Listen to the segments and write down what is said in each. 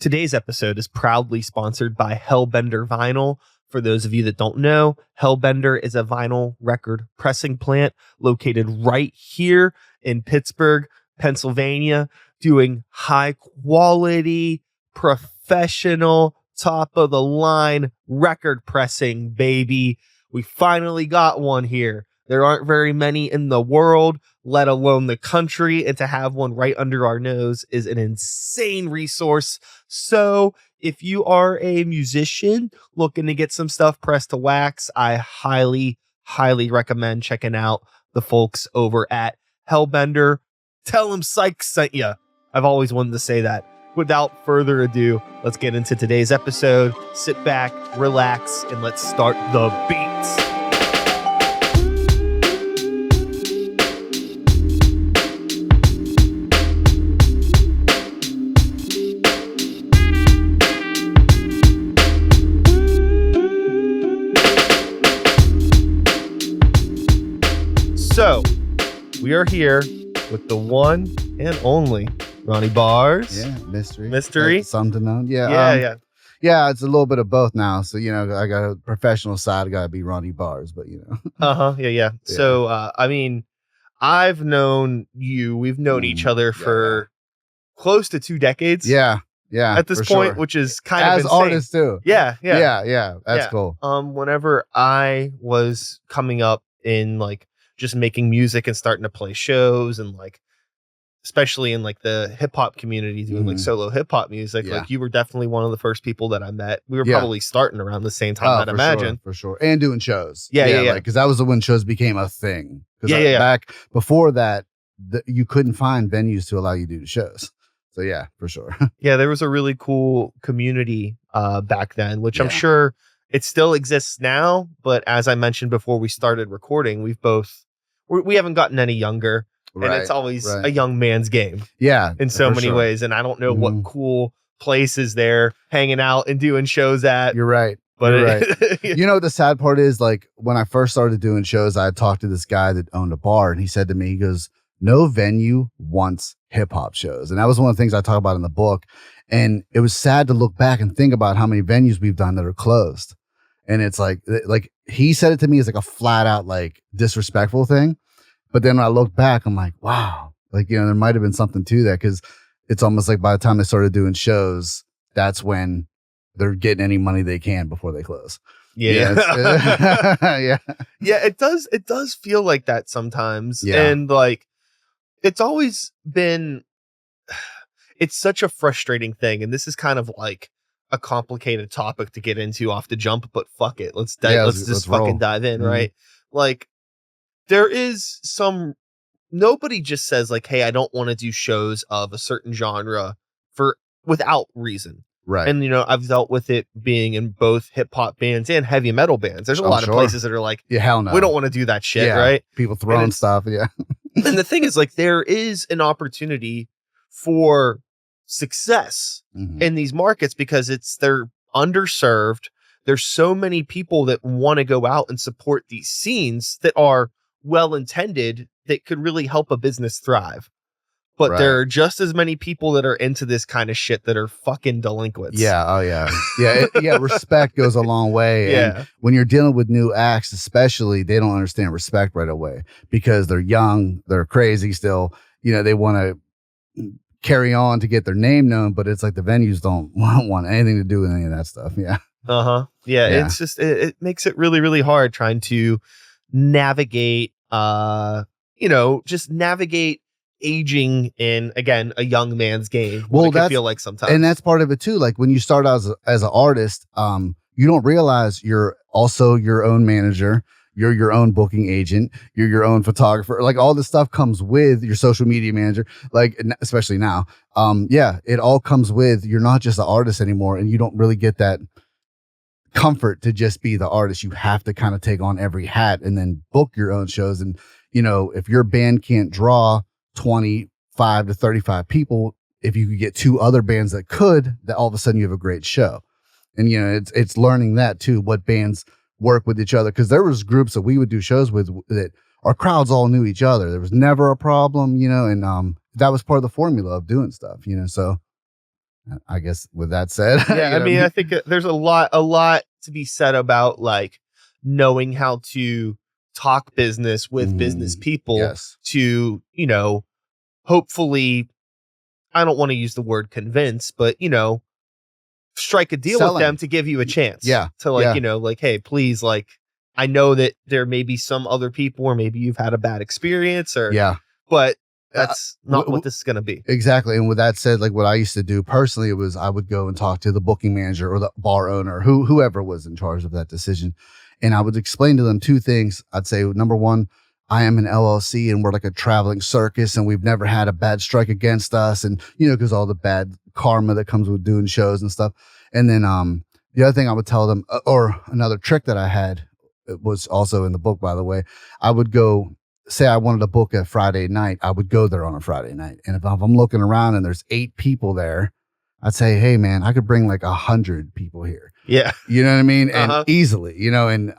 Today's episode is proudly sponsored by Hellbender Vinyl. For those of you that don't know, Hellbender is a vinyl record pressing plant located right here in Pittsburgh, Pennsylvania, doing high quality, professional, top of the line record pressing, baby. We finally got one here. There aren't very many in the world, let alone the country, and to have one right under our nose is an insane resource. So if you are a musician looking to get some stuff pressed to wax, I highly, highly recommend checking out the folks over at Hellbender. Tell them Sykes sent you. I've always wanted to say that. Without further ado, let's get into today's episode. Sit back, relax, and let's start the beats. So, we are here with the one and only Ronnie Bars. Yeah, Myztery. Myztery. Something known. Yeah. Yeah, it's a little bit of both now. So, I got a professional side. I got to be Ronnie Bars, but, Yeah. So, I've known you. We've known each other for close to 2 decades. Yeah. At this point, which is kind of as insane. artists too. Yeah. That's cool. Whenever I was coming up in just making music and starting to play shows and especially in the hip hop community doing solo hip hop music, you were definitely one of the first people that I met. We were probably starting around the same time, I'd imagine. For sure. And doing shows. Yeah. Because that was when shows became a thing. Back before that, you couldn't find venues to allow you to do shows. So yeah, for sure. Yeah, there was a really cool community back then, which I'm sure it still exists now. But as I mentioned before we started recording, we haven't gotten any younger. And it's always a young man's game. Yeah. In so many ways. And I don't know what cool places they're hanging out and doing shows at. You're right. But the sad part is when I first started doing shows, I talked to this guy that owned a bar and he said to me, he goes, no venue wants hip hop shows. And that was one of the things I talk about in the book. And it was sad to look back and think about how many venues we've done that are closed. And it's like he said it to me as a flat out disrespectful thing. But then when I look back, I'm like, wow, there might have been something to that, because it's almost like by the time they started doing shows, that's when they're getting any money they can before they close. Yeah. Yeah. Yeah, it does feel like that sometimes. Yeah. And it's always been, it's such a frustrating thing. And this is kind of a complicated topic to get into off the jump, but fuck it. Let's just fucking dive in, right? There is nobody just says hey, I don't want to do shows of a certain genre without reason. Right. And, I've dealt with it being in both hip hop bands and heavy metal bands. There's a lot of places that are yeah, hell no, we don't want to do that shit. Right. People throwing stuff. Yeah. And the thing is there is an opportunity for success in these markets because they're underserved. There's so many people that want to go out and support these scenes that are well-intended that could really help a business thrive. But there are just as many people that are into this kind of shit that are fucking delinquents. Yeah. Oh yeah. Yeah. Respect goes a long way. Yeah. And when you're dealing with new acts, especially, they don't understand respect right away because they're young, they're crazy still. They want to carry on to get their name known, but it's the venues don't want anything to do with any of that stuff. Yeah. Yeah. It's just, it makes it really, really hard trying to navigate, just navigate aging in, again, a young man's game. Well, I feel like sometimes. And that's part of it too. When you start out as an artist, you don't realize you're also your own manager. You're your own booking agent. You're your own photographer. All this stuff comes with your social media manager, especially now. It all comes with, you're not just an artist anymore, and you don't really get that comfort to just be the artist. You have to kind of take on every hat and then book your own shows. And, if your band can't draw 25 to 35 people, if you could get 2 other bands that could, that all of a sudden you have a great show. And, it's learning that too, what bands work with each other. Cause there was groups that we would do shows with that our crowds all knew each other. There was never a problem, and that was part of the formula of doing stuff, so I guess with that said, Yeah, I mean, I think there's a lot to be said about like knowing how to talk business with business people yes, to, you know, hopefully, I don't want to use the word convince, but, you know, strike a deal with them selling. to give you a chance. Yeah, To like, yeah. you know, like, hey, please, like, I know that there may be some other people, or maybe you've had a bad experience, or, Yeah. but Uh, that's not what this is going to be. Exactly. And with that said, like what I used to do personally, it was I would go and talk to the booking manager or the bar owner, whoever was in charge of that decision. And I would explain to them two things. I'd say, number one, I am an LLC and we're like a traveling circus and we've never had a bad strike against us. And, you know, because all the bad karma that comes with doing shows and stuff. And then the other thing I would tell them, or another trick that I had, it was also in the book, by the way, I would go, say I wanted to book a Friday night, I would go there on a Friday night. And if I'm looking around and there's 8 people there, I'd say, hey man, I could bring like 100 people here. Yeah. You know what I mean? And easily, you know, and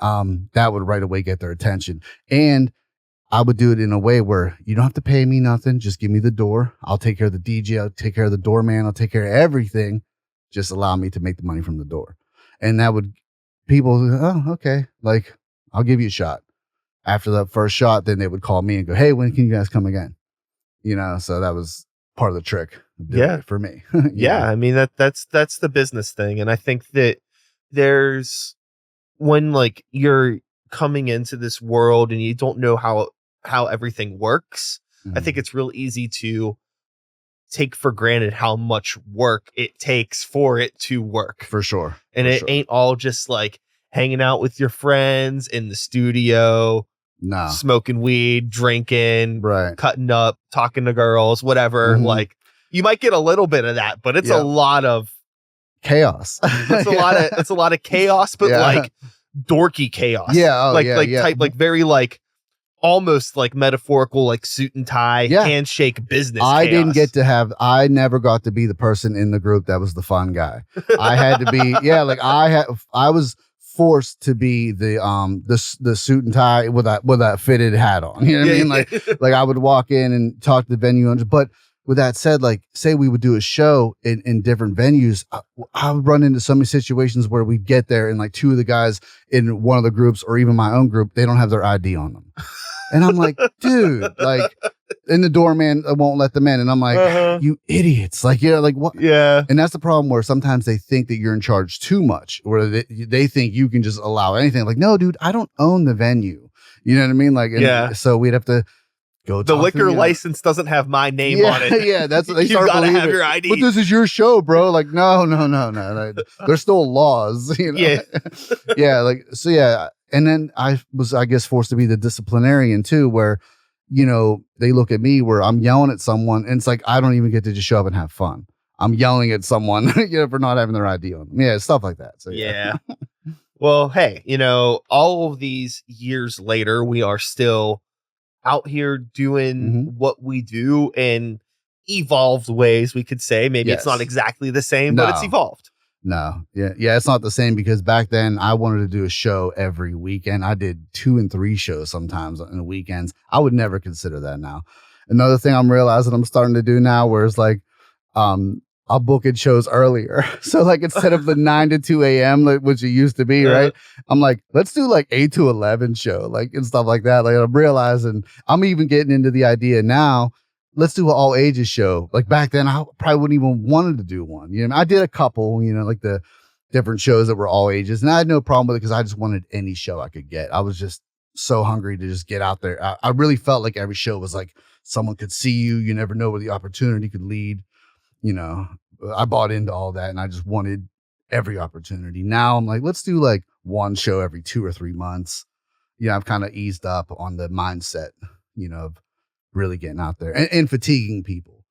that would right away get their attention. And I would do it in a way where you don't have to pay me nothing. Just give me the door. I'll take care of the DJ. I'll take care of the doorman. I'll take care of everything. Just allow me to make the money from the door. And that would, people, oh, okay. Like, I'll give you a shot. After the first shot, then they would call me and go, hey, when can you guys come again? You know, so that was part of the trick. Yeah. For me. Yeah. I mean, that's the business thing. And I think that there's, when like you're coming into this world and you don't know how everything works, I think it's real easy to take for granted how much work it takes for it to work. For sure. And it ain't all just like hanging out with your friends in the studio, smoking weed, drinking, cutting up, talking to girls, whatever. Like, you might get a little bit of that, but it's a lot of chaos. It's a lot of chaos, but like dorky chaos. Yeah. Type like very like almost like metaphorical, like suit and tie, handshake business. I never got to be the person in the group that was the fun guy. I had to be, I was forced to be the suit and tie with that fitted hat on. You know what I mean? Like I would walk in and talk to the venue owners. But with that said, like say we would do a show in different venues, I would run into so many situations where we'd get there and like 2 of the guys in one of the groups or even my own group, they don't have their ID on them. And I'm like, dude, like, and the doorman won't let them in. And I'm like, you idiots. Like, you know, like what? Yeah. And that's the problem where sometimes they think that you're in charge too much, or they think you can just allow anything. Like, no, dude, I don't own the venue. You know what I mean? Like, so we'd have to go. The liquor license doesn't have my name on it. Yeah. That's what they you start gotta believing. have your ID. But this is your show, bro. Like, no. There's still laws, you know? Yeah. Yeah. Like, so yeah. And then I was, I guess, forced to be the disciplinarian too, where, you know, they look at me where I'm yelling at someone and it's like, I don't even get to just show up and have fun. I'm yelling at someone, you know, for not having their ID on them. Yeah. Stuff like that. So yeah. Well, hey, you know, all of these years later, we are still out here doing what we do in evolved ways, we could say. Maybe it's not exactly the same, but it's evolved. No. Yeah. It's not the same because back then I wanted to do a show every weekend. I did 2 and 3 shows sometimes on the weekends. I would never consider that now. Another thing I'm realizing I'm starting to do now where it's like, I'll book it shows earlier. So like instead of the 9 to 2 a.m., like, which it used to be, right? I'm like, let's do like 8 to 11 show, like, and stuff like that. Like I'm realizing I'm even getting into the idea now. Let's do an all ages show. Like back then, I probably wouldn't even wanted to do one. You know, I did a couple, you know, like the different shows that were all ages, and I had no problem with it because I just wanted any show I could get. I was just so hungry to just get out there. I really felt like every show was like someone could see you. You never know where the opportunity could lead. You know, I bought into all that, and I just wanted every opportunity. Now I'm like, let's do like one show every 2 or 3 months. Yeah, I've kind of eased up on the mindset, you know, of really getting out there and fatiguing people,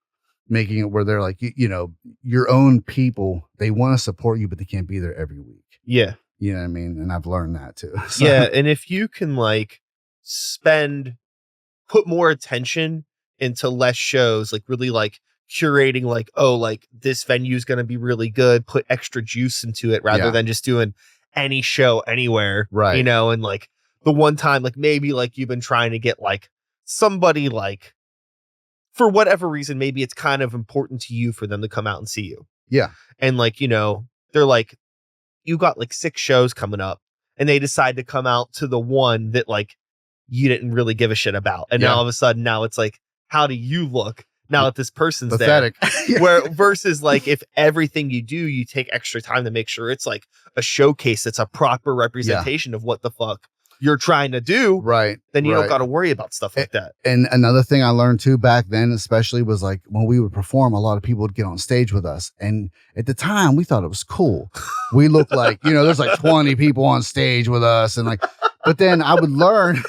making it where they're like, you know, your own people, they want to support you, but they can't be there every week. Yeah. You know what I mean? And I've learned that too. So. Yeah. And if you can like put more attention into less shows, like really like curating, like, oh, like this venue is going to be really good, put extra juice into it rather than just doing any show anywhere. Right. You know, and like the one time, like maybe like you've been trying to get like somebody like for whatever reason, maybe it's kind of important to you for them to come out and see you. Yeah. And like, they're like, you got like 6 shows coming up, and they decide to come out to the one that like you didn't really give a shit about. And now all of a sudden now it's like, how do you look now that this person's pathetic there? Where versus like if everything you do, you take extra time to make sure it's like a showcase that's a proper representation of what the fuck you're trying to do, right? Then you don't got to worry about stuff like that. And another thing I learned too back then, especially, was like when we would perform, a lot of people would get on stage with us, and at the time we thought it was cool. We looked like, there's like 20 people on stage with us, and like, but then I would learn.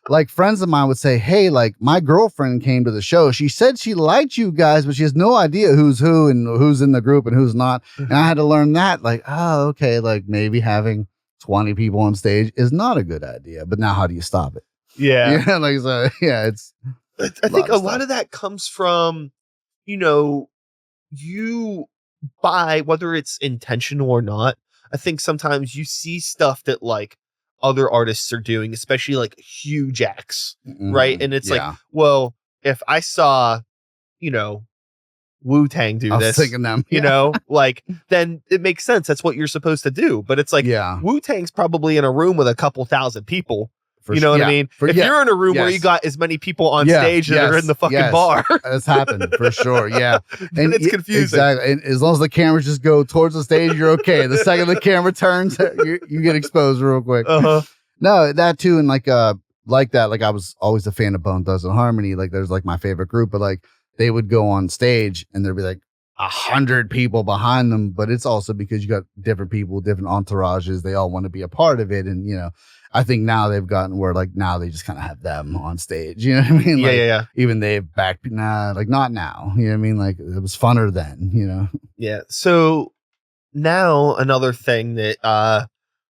Like friends of mine would say, hey, like my girlfriend came to the show. She said she liked you guys, but she has no idea who's who and who's in the group and who's not. And I had to learn that, like, oh, okay, like maybe having 20 people on stage is not a good idea. But now how do you stop it? Yeah. Like, so, yeah, it's. I think a lot of that comes from, you buy, whether it's intentional or not. I think sometimes you see stuff that like other artists are doing, especially like huge acts, right? And it's like, well, if I saw, Wu-Tang do this, thinking them, like then it makes sense. That's what you're supposed to do. But it's like, Wu-Tang's probably in a room with a couple thousand people. What I mean? If you're in a room where you got as many people on stage that are in the fucking bar, that's happened for sure. Yeah. And it's confusing. Exactly. And as long as the cameras just go towards the stage, you're okay. The second the camera turns, you get exposed real quick. No, that too. And like that, like I was always a fan of Bone Thugs and Harmony. Like there's like my favorite group, but like they would go on stage and there'd be like 100 people behind them. But it's also because you got different people, different entourages. They all want to be a part of it. And, I think now they've gotten where like now they just kind of have them on stage. You know what I mean? Like, yeah. Even they've backed, like not now. You know what I mean? Like it was funner then, Yeah. So now another thing that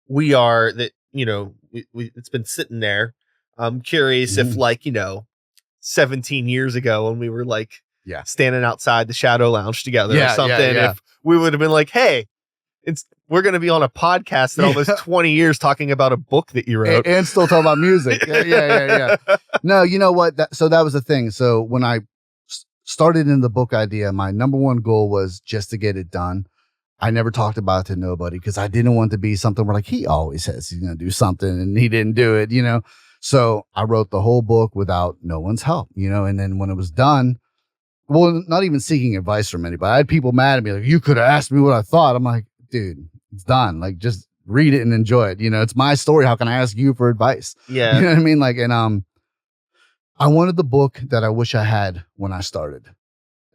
we are that, it's been sitting there. I'm curious if like, 17 years ago when we were like standing outside the Shadow Lounge together or something, if we would have been like, hey, we're going to be on a podcast in almost 20 years talking about a book that you wrote. And still talk about music. Yeah. No, you know what? So that was the thing. So when I started in the book idea, my number one goal was just to get it done. I never talked about it to nobody because I didn't want to be something where like he always says he's going to do something and he didn't do it, So I wrote the whole book without no one's help, and then when it was done, well, not even seeking advice from anybody. I had people mad at me like, you could have asked me what I thought. I'm like, dude, it's done. Like, just read it and enjoy it. It's my story. How can I ask you for advice? Yeah. You know what I mean? Like, and I wanted the book that I wish I had when I started.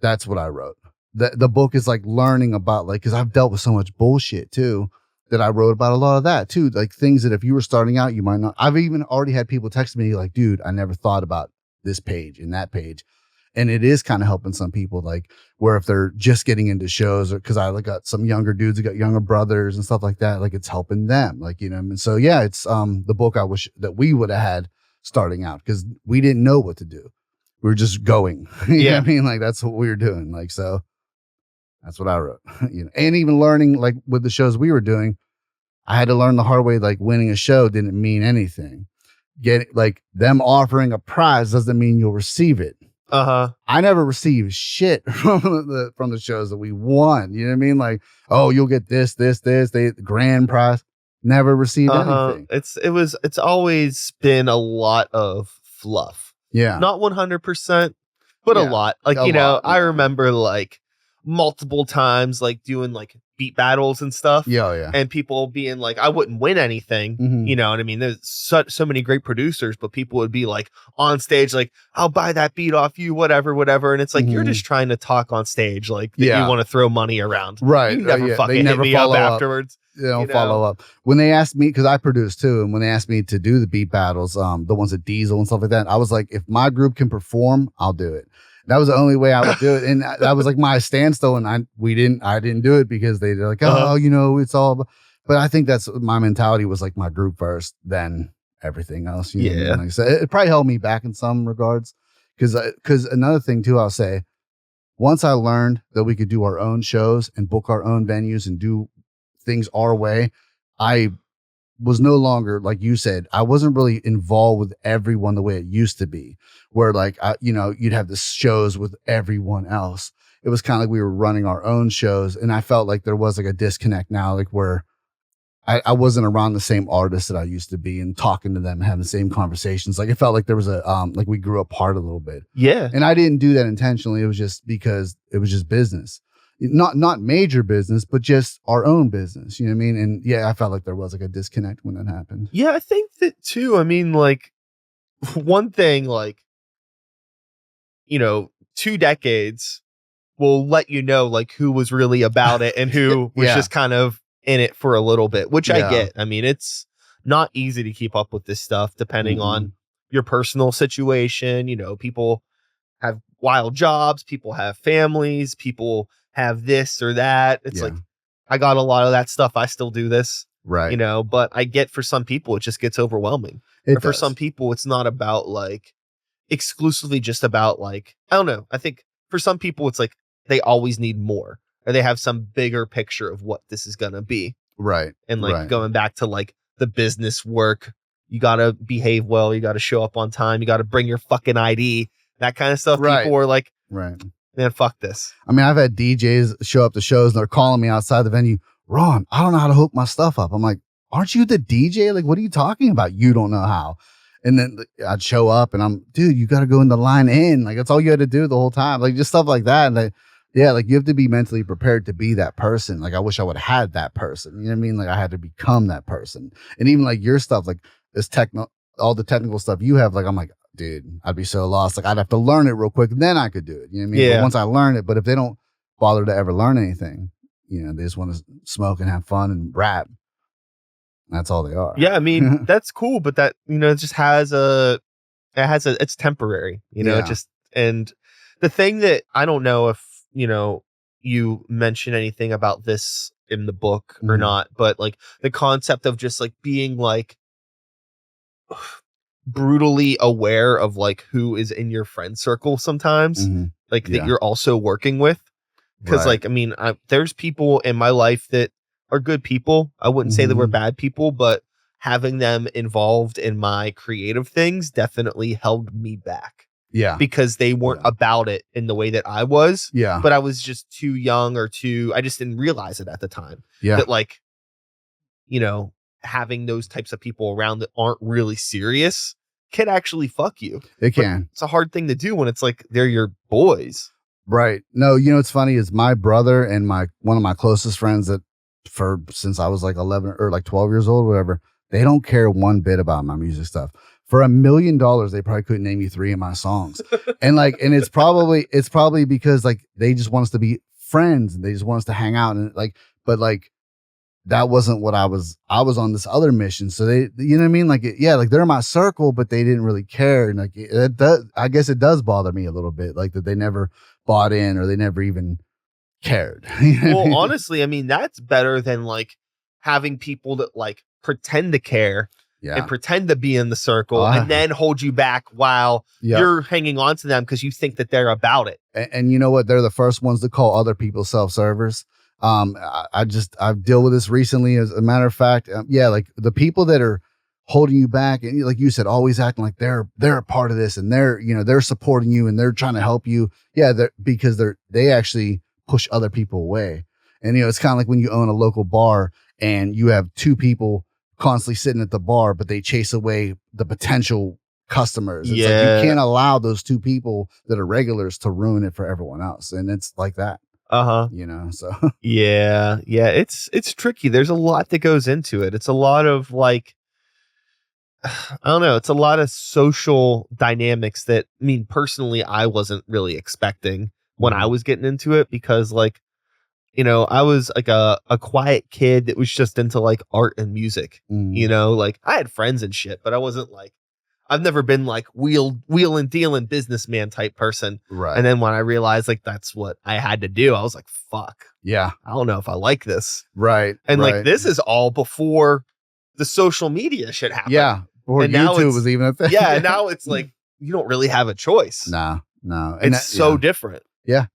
That's what I wrote. The book is like learning about, like, because I've dealt with so much bullshit too, that I wrote about a lot of that too. Like things that if you were starting out, you might not. I've even already had people text me like, dude, I never thought about this page and that page. And it is kind of helping some people, like where if they're just getting into shows, or because I got some younger dudes that got younger brothers and stuff like that, like it's helping them, like, and so, yeah, it's the book I wish that we would have had starting out because we didn't know what to do. We were just going, you know what I mean? Like that's what we were doing. Like, so that's what I wrote, and even learning like with the shows we were doing, I had to learn the hard way, like winning a show didn't mean anything. Like them offering a prize doesn't mean you'll receive it. I never received shit from the shows that we won. You know what I mean? Like, oh, you'll get this, the grand prize. Never received anything. It's always been a lot of fluff. Yeah. Not 100%, but a lot. Like, I remember like multiple times like doing like beat battles and stuff. Yeah. And people being like, I wouldn't win anything. You know what I mean? There's so many great producers, but people would be like on stage, like, I'll buy that beat off you, whatever. And it's like, you're just trying to talk on stage, like that you want to throw money around. Right. You never fucking hit me up afterwards. They don't follow up. When they asked me, because I produced too, and when they asked me to do the beat battles, the ones at Diesel and stuff like that, I was like, if my group can perform, I'll do it. That was the only way I would do it. And that was like my standstill. And I didn't do it because they're like, it's all, but I think that's my mentality was like my group first, then everything else. You know? Like I said, it probably held me back in some regards. Cause another thing too, I'll say, once I learned that we could do our own shows and book our own venues and do things our way, I was no longer, like you said, I wasn't really involved with everyone the way it used to be, where like, you'd have the shows with everyone else. it was kind of like we were running our own shows, and I felt like there was like a disconnect now, like where I wasn't around the same artists that I used to be and talking to them, having the same conversations. Like it felt like there was a like we grew apart a little bit. Yeah. And I didn't do that intentionally. It was just because it was just business. Not major business, but just our own business. You know what I mean? And yeah, I felt like there was like a disconnect when that happened. Yeah, I think that too. I mean, like one thing, like, 2 decades will let you know like who was really about it and who was just kind of in it for a little bit, which I get. I mean, it's not easy to keep up with this stuff depending on your personal situation. People have wild jobs, people have families, people have this or that. It's like, I got a lot of that stuff. I still do this. Right. But I get for some people, it just gets overwhelming. For some people, it's not about like exclusively just about like, I don't know. I think for some people, it's like they always need more, or they have some bigger picture of what this is going to be. Right. And like going back to like the business work, you got to behave well. You got to show up on time. You got to bring your fucking ID, that kind of stuff. People are like, man, fuck this. I mean, I've had DJs show up to shows and they're calling me outside the venue. Ron, I don't know how to hook my stuff up. I'm like, aren't you the DJ? Like, what are you talking about? You don't know how. And then I'd show up and dude, you got to go in the line in. Like, that's all you had to do the whole time. Like, just stuff like that. And like, yeah, like you have to be mentally prepared to be that person. Like, I wish I would have had that person. You know what I mean? Like, I had to become that person. And even like your stuff, like this all the technical stuff you have, like, I'm like, dude, I'd be so lost. Like, I'd have to learn it real quick. And then I could do it. You know what I mean? Yeah. But once I learn it, but if they don't bother to ever learn anything, they just want to smoke and have fun and rap. That's all they are. Yeah, I mean, that's cool, but that, it just it's temporary, it just, and the thing that I don't know if, you mention anything about this in the book or not, but like the concept of just like being like brutally aware of like who is in your friend circle sometimes, like that you're also working with. Because like, I mean, there's people in my life that are good people. I wouldn't say that we're bad people, but having them involved in my creative things definitely held me back. Yeah. Because they weren't about it in the way that I was. Yeah. But I was just too young I just didn't realize it at the time. Yeah. That like, having those types of people around that aren't really serious can actually fuck you. It can. It's a hard thing to do when it's like they're your boys. Right. No, what's funny is my brother and one of my closest friends that since I was like 11 or like 12 years old, whatever, they don't care one bit about my music stuff. For $1 million, they probably couldn't name you 3 of my songs. And it's probably because like they just want us to be friends and they just want us to hang out and like, but like that wasn't what I was on this other mission. So they, you know what I mean? Like, like they're in my circle, but they didn't really care. And like, I guess it does bother me a little bit, like that they never bought in or they never even cared. Well, honestly, I mean, that's better than like having people that like pretend to care and pretend to be in the circle and then hold you back while you're hanging on to them because you think that they're about it. And you know what? They're the first ones to call other people self-servers. I've dealt with this recently, as a matter of fact. Like the people that are holding you back and like you said, always acting like they're a part of this and they're supporting you and they're trying to help you. Yeah. Because they actually push other people away. And, it's kind of like when you own a local bar and you have 2 people constantly sitting at the bar, but they chase away the potential customers. It's like you can't allow those 2 people that are regulars to ruin it for everyone else. And it's like that. So yeah, it's tricky. There's a lot that goes into it. It's a lot of like, I don't know. It's a lot of social dynamics that, I mean, personally, I wasn't really expecting when I was getting into it because like, I was like a quiet kid that was just into like art and music, like I had friends and shit, but I wasn't like, I've never been like wheel and dealing businessman type person. Right. And then when I realized like that's what I had to do, I was like, fuck. Yeah. I don't know if I like this. Right. And like this is all before the social media shit happened. Yeah. Before YouTube was even a thing. Yeah. And now it's like you don't really have a choice. No. It's so different. Yeah.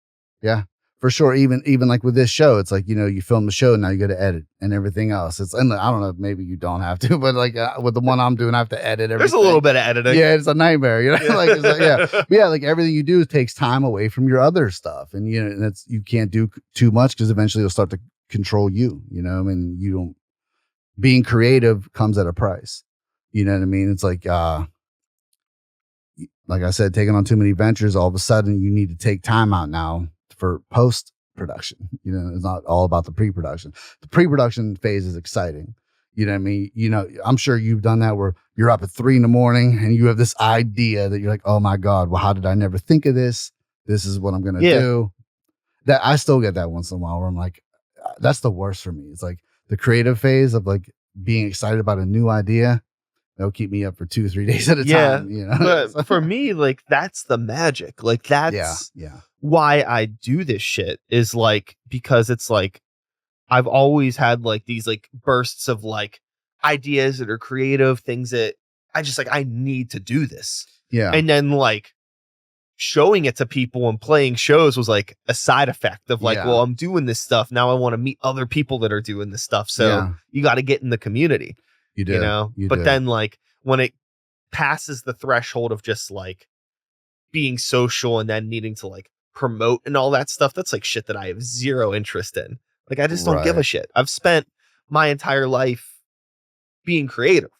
Yeah. For sure. Even like with this show, it's like, you film the show, now you got to edit and everything else. And I don't know, maybe you don't have to, but like with the one I'm doing, I have to edit everything. There's a little bit of editing. Yeah, it's a nightmare. Yeah. But yeah, like everything you do takes time away from your other stuff, and and you can't do too much because eventually it'll start to control you. I mean, you don't. Being creative comes at a price. You know what I mean? It's like I said, taking on too many ventures, all of a sudden you need to take time out now for post production. It's not all about the pre-production. The pre-production phase is exciting. You know what I mean? I'm sure you've done that where you're up at 3 a.m. and you have this idea that you're like, oh my God, well, how did I never think of this? This is what I'm going to do. That I still get that once in a while where I'm like, that's the worst for me. It's like the creative phase of like being excited about a new idea. That'll keep me up for 2-3 days at a time. But for me, like that's the magic. Like that's why I do this shit, is like, because it's like I've always had like these like bursts of like ideas that are creative things that I just like, I need to do this. Yeah. And then like showing it to people and playing shows was like a side effect of like, well, I'm doing this stuff. Now I want to meet other people that are doing this stuff. So you got to get in the community. You do. But then like when it passes the threshold of just like being social and then needing to like promote and all that stuff, that's like shit that I have zero interest in. Like, I just don't give a shit. I've spent my entire life being creative.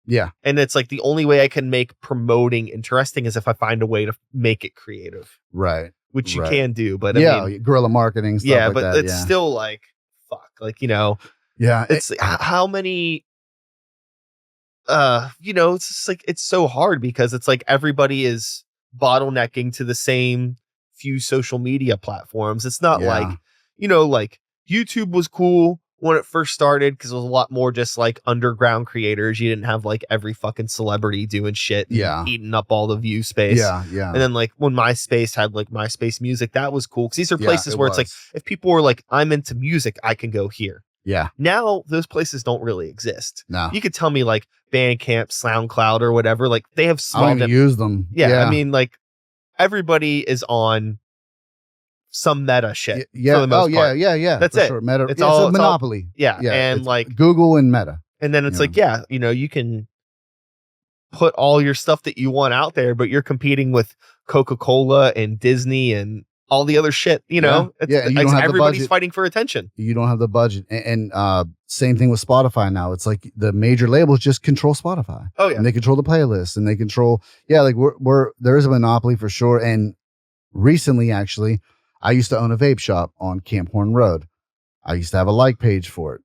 Yeah. And it's like the only way I can make promoting interesting is if I find a way to make it creative. Right. Which you can do. But I mean, guerrilla marketing stuff like that. But it's still like, fuck. Like, yeah. It's how many, it's just like, it's so hard because it's like everybody is bottlenecking to the same few social media platforms. It's not like, like YouTube was cool when it first started because it was a lot more just like underground creators. You didn't have like every fucking celebrity doing shit and eating up all the view space. Yeah. And then like when MySpace had like MySpace Music, that was cool because these are places where it's like, if people were like, I'm into music, I can go here. Yeah. Now those places don't really exist. No. You could tell me like Bandcamp, SoundCloud or whatever, like they have small. I don't even use them. Yeah. I mean, like everybody is on some meta shit. Yeah. For the most part. Yeah. That's it. Sure. Meta. It's all a monopoly. And like Google and Meta. And then it's like, you can put all your stuff that you want out there, but you're competing with Coca-Cola and Disney and all the other shit, you don't have everybody's fighting for attention. You don't have the budget. And same thing with Spotify now. It's like the major labels just control Spotify. Oh yeah. And they control the playlist and they control, like there is a monopoly for sure. And recently, actually, I used to own a vape shop on Camp Horn Road. I used to have a like page for it.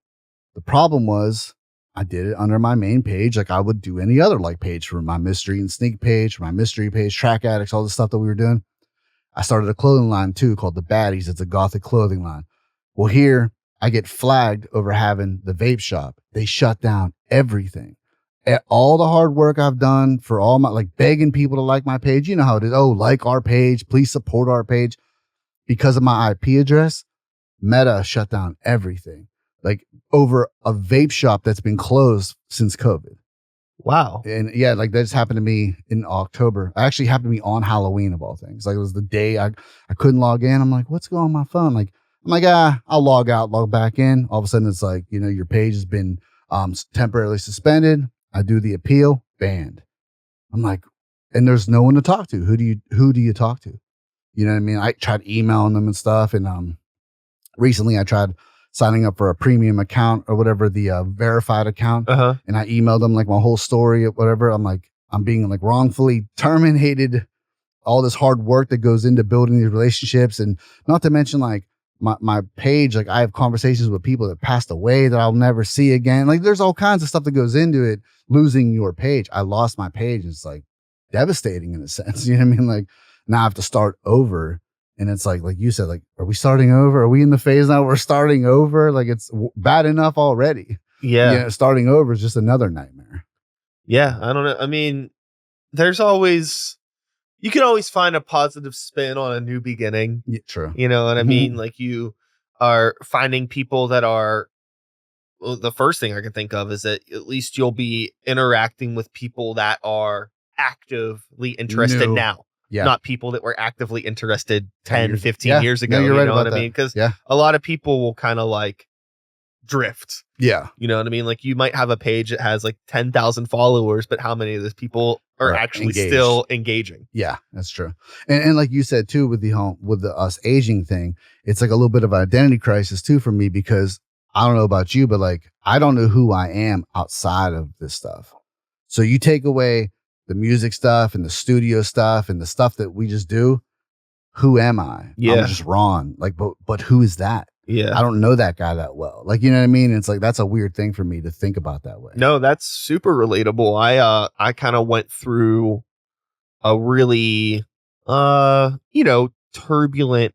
The problem was I did it under my main page. Like I would do any other like page for my mystery and sneak page, for my mystery page, track addicts, all the stuff that we were doing. I started a clothing line too called The Baddies. It's a gothic clothing line. Well, here I get flagged over having the vape shop. They shut down everything. All the hard work I've done for all my, like begging people to like my page. You know how it is. Oh, like our page. Please support our page. Because of my IP address, Meta shut down everything. Like over a vape shop that's been closed since COVID. Wow. And like that just happened to me in October. It actually happened to me on Halloween of all things. Like it was the day I couldn't log in. I'm like, what's going on my phone? Like, I'm like, I'll log out, log back in. All of a sudden it's like, your page has been temporarily suspended. I do the appeal, banned. I'm like, and there's no one to talk to. Who do you talk to? You know what I mean? I tried emailing them and stuff. And recently I tried signing up for a premium account or whatever, the verified account. And I emailed them like my whole story or whatever. I'm like, I'm being like wrongfully terminated, all this hard work that goes into building these relationships. And not to mention like my page, like I have conversations with people that passed away that I'll never see again. Like there's all kinds of stuff that goes into it. Losing your page. I lost my page. It's like devastating in a sense. You know what I mean? Like now I have to start over. And it's like you said, like, are we starting over? Are we in the phase now? We're starting over. Like it's bad enough already. Yeah. Starting over is just another nightmare. Yeah. I don't know. I mean, you can always find a positive spin on a new beginning. Yeah, true. You know what I mean? Like you are finding people that are, well, the first thing I can think of is that at least you'll be interacting with people that are actively interested now. Yeah. not people that were actively interested 10 10, years 15 years ago. No, you're you right know what I about that. mean? Because Yeah. a lot of people will kind of like drift. Yeah. You know what I mean? Like you might have a page that has like 10,000 followers, but how many of those people are actually engaged. still engaging? Yeah, that's true. And like you said too, with the us aging thing, it's like a little bit of an identity crisis too for me, because I don't know about you, but like I don't know who I am outside of this stuff. So you take away the music stuff and the studio stuff and the stuff that we just do. Who am I? Yeah. I'm just Ron. Like, but who is that? Yeah. I don't know that guy that well. Like, you know what I mean? It's like, that's a weird thing for me to think about that way. No, that's super relatable. I kind of went through a really, turbulent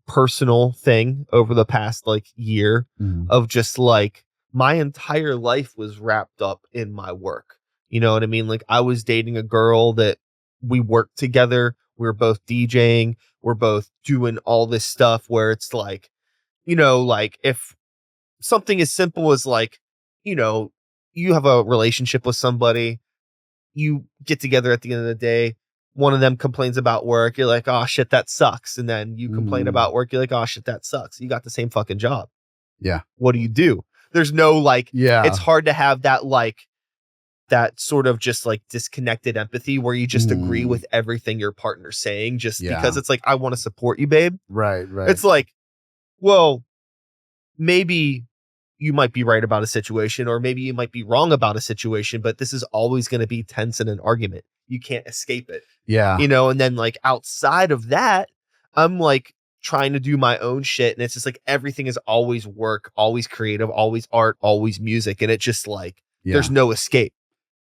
personal thing over the past like year of just like my entire life was wrapped up in my work. You know what I mean? Like I was dating a girl that we worked together. We were both DJing. We're both doing all this stuff where it's like, like if something as simple as like, you have a relationship with somebody, you get together at the end of the day, one of them complains about work, you're like, oh shit, that sucks. And then you complain about work, you're like, oh shit, that sucks. You got the same fucking job. Yeah. What do? There's no like, yeah, it's hard to have that like, that sort of just like disconnected empathy where you just agree with everything your partner's saying just because it's like, I want to support you, babe. Right. It's like, well, maybe you might be right about a situation, or maybe you might be wrong about a situation, but this is always going to be tense in an argument. You can't escape it. Yeah. And then like outside of that, I'm like trying to do my own shit. And it's just like, everything is always work, always creative, always art, always music. And it's just like, there's no escape.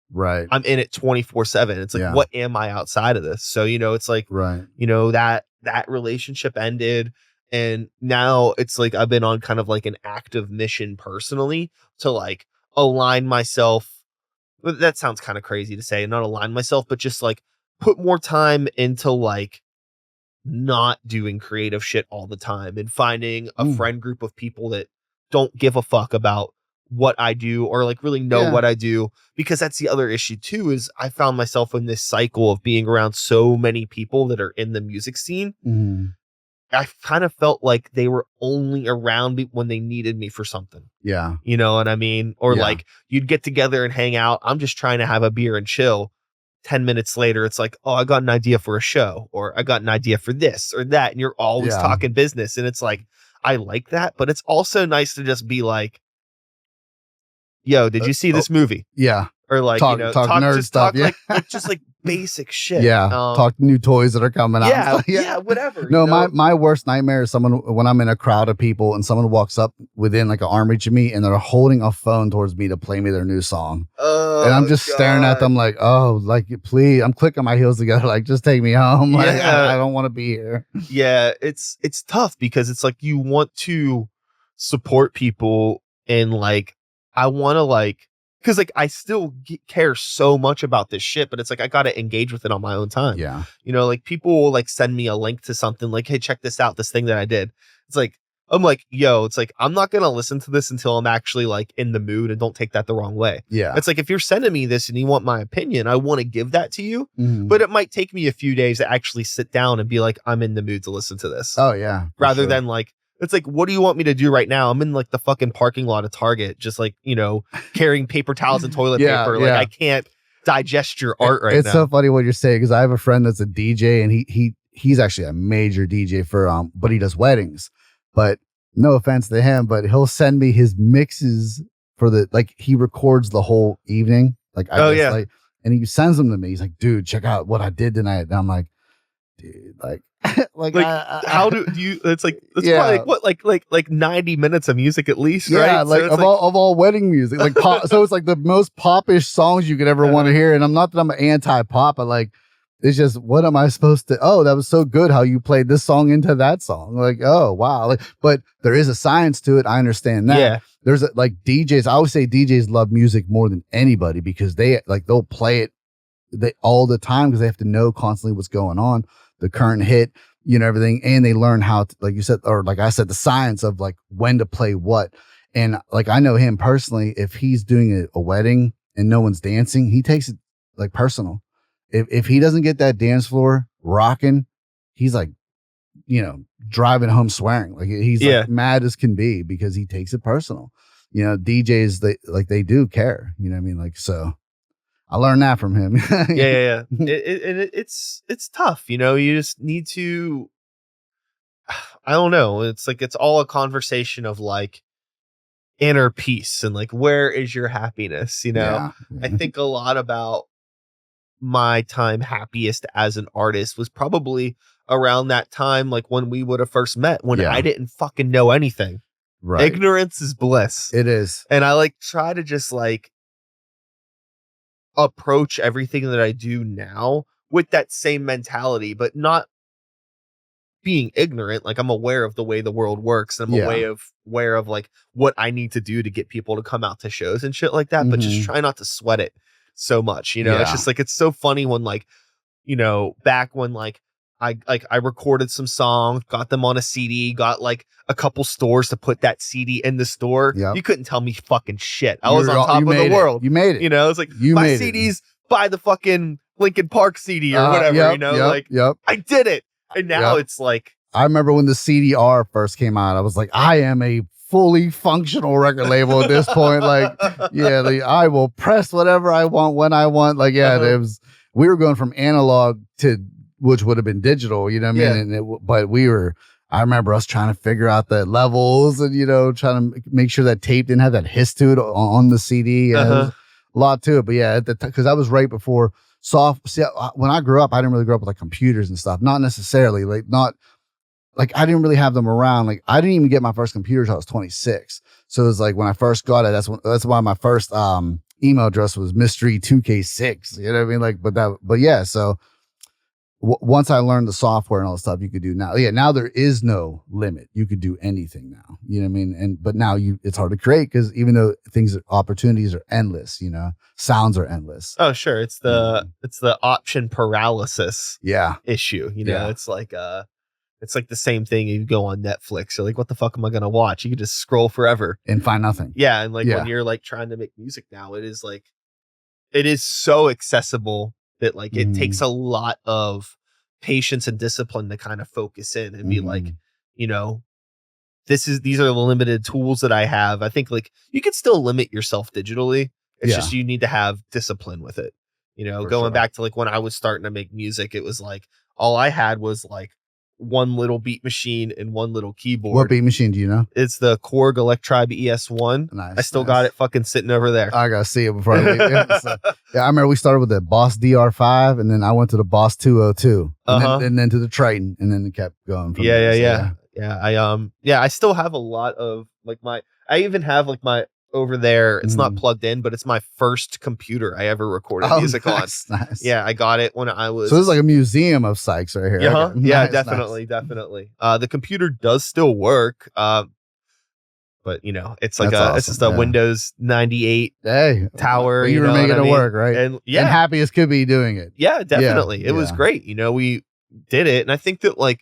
Right. I'm in it 24/7. It's like, what am I outside of this? So, it's like, that relationship ended. And now it's like, I've been on kind of like an active mission personally to like align myself. That sounds kind of crazy to say, not align myself, but just like put more time into like not doing creative shit all the time and finding a friend group of people that don't give a fuck about what I do or like really know what I do, because that's the other issue too, is I found myself in this cycle of being around so many people that are in the music scene. I kind of felt like they were only around me when they needed me for something. Yeah. You know what I mean? Or like you'd get together and hang out. I'm just trying to have a beer and chill. 10 minutes later, it's like, oh, I got an idea for a show, or I got an idea for this or that. And you're always talking business. And it's like, I like that, but it's also nice to just be like, yo, did you see this movie? Yeah. Or like, talk nerd stuff. Like just like basic shit. Yeah. Talk new toys that are coming out. Yeah, whatever. No, my worst nightmare is when I'm in a crowd of people and someone walks up within like an arm reach of me and they're holding a phone towards me to play me their new song. And I'm just staring at them like, oh, like, please, I'm clicking my heels together. Like, just take me home. Like, I don't want to be here. Yeah. It's tough because it's like, you want to support people and like, I want to like, because like I still care so much about this shit, but it's like I gotta engage with it on my own time. Yeah, like people will like send me a link to something like, hey, check this out, this thing that I did. It's like, I'm like, yo, it's like, I'm not gonna listen to this until I'm actually like in the mood, and don't take that the wrong way. Yeah, it's like, if you're sending me this and you want my opinion, I want to give that to you, but it might take me a few days to actually sit down and be like, I'm in the mood to listen to this. Oh yeah, rather than like, it's like, what do you want me to do right now? I'm in like the fucking parking lot of Target, just like, carrying paper towels and toilet paper. Like I can't digest your art right now. It's so funny what you're saying, because I have a friend that's a DJ, and he's actually a major DJ for but he does weddings. But no offense to him, but he'll send me his mixes for he records the whole evening. Like and he sends them to me. He's like, dude, check out what I did tonight. And I'm like, dude, like how do you, it's like, it's probably like what, like 90 minutes of music at least, right? Yeah, like, so of all wedding music, like pop, so it's like the most popish songs you could ever want to hear. And I'm not that I'm an anti-pop, but like, it's just, what am I supposed to, that was so good how you played this song into that song. Like, oh wow. Like, but there is a science to it. I understand that. Yeah. There's like DJs, I always say DJs love music more than anybody, because they'll play it all the time, because they have to know constantly what's going on, the current hit, everything. And they learn how to, like you said, or like I said, the science of like when to play what. And like, I know him personally, if he's doing a wedding and no one's dancing, he takes it like personal. If he doesn't get that dance floor rocking, he's like, driving home swearing. Like he's like mad as can be because he takes it personal. DJs, they do care. You know what I mean? Like, so I learned that from him. Yeah. It's tough. You just need to, I don't know. It's like, it's all a conversation of like inner peace and like, where is your happiness? Yeah. I think a lot about my time happiest as an artist was probably around that time, like when we would have first met, when I didn't fucking know anything. Right. Ignorance is bliss. It is. And I like try to just like approach everything that I do now with that same mentality, but not being ignorant. Like I'm aware of the way the world works, and I'm aware of like what I need to do to get people to come out to shows and shit like that, but just try not to sweat it so much. It's just like, it's so funny when like, back when like I recorded some songs, got them on a CD, got like a couple stores to put that CD in the store. Yep. You couldn't tell me fucking shit. I was on top of the world. You made it. It's like my CDs buy the fucking Linkin Park CD or whatever, I did it. And now it's like, I remember when the CDR first came out, I was like, I am a fully functional record label at this point. Like, I will press whatever I want when I want. Like, it was, we were going from analog to, which would have been digital, you know what I mean? And I remember us trying to figure out the levels and, trying to make sure that tape didn't have that hiss to it on the CD. There's a lot to it. But because that was right before when I grew up, I didn't really grow up with like computers and stuff. Not necessarily, I didn't really have them around. Like I didn't even get my first computer until I was 26. So it was like when I first got it, that's why my first email address was Myztery 2K6. You know what I mean? So once I learned the software and all the stuff you could do now, now there is no limit. You could do anything now. You know what I mean? But now it's hard to create because even though opportunities are endless, sounds are endless. Oh, sure. It's the option paralysis issue. It's like the same thing. You go on Netflix. You're like, what the fuck am I going to watch? You can just scroll forever and find nothing. Yeah. And like when you're like trying to make music now, it is so accessible that like it takes a lot of patience and discipline to kind of focus in and be like, these are the limited tools that I have. I think like you can still limit yourself digitally. It's just you need to have discipline with it. Going back to like when I was starting to make music, it was like all I had was like one little beat machine and one little keyboard. What beat machine do you know? It's the Korg Electribe ES1. Nice. I still got it fucking sitting over there. I gotta see it before I leave. I remember we started with the Boss DR5 and then I went to the Boss 202 and then to the Triton and then it kept going from there. I still have a lot of like I even have like my over there. It's not plugged in, but it's my first computer I ever recorded music on. Nice. Yeah, I got it when I was. So there's like a museum of psychs right here. Yeah, definitely. The computer does still work, but it's like it's just a Windows 98 tower. You were making it work, right? And and happy as could be doing it. Yeah, definitely. It was great. We did it, and I think that like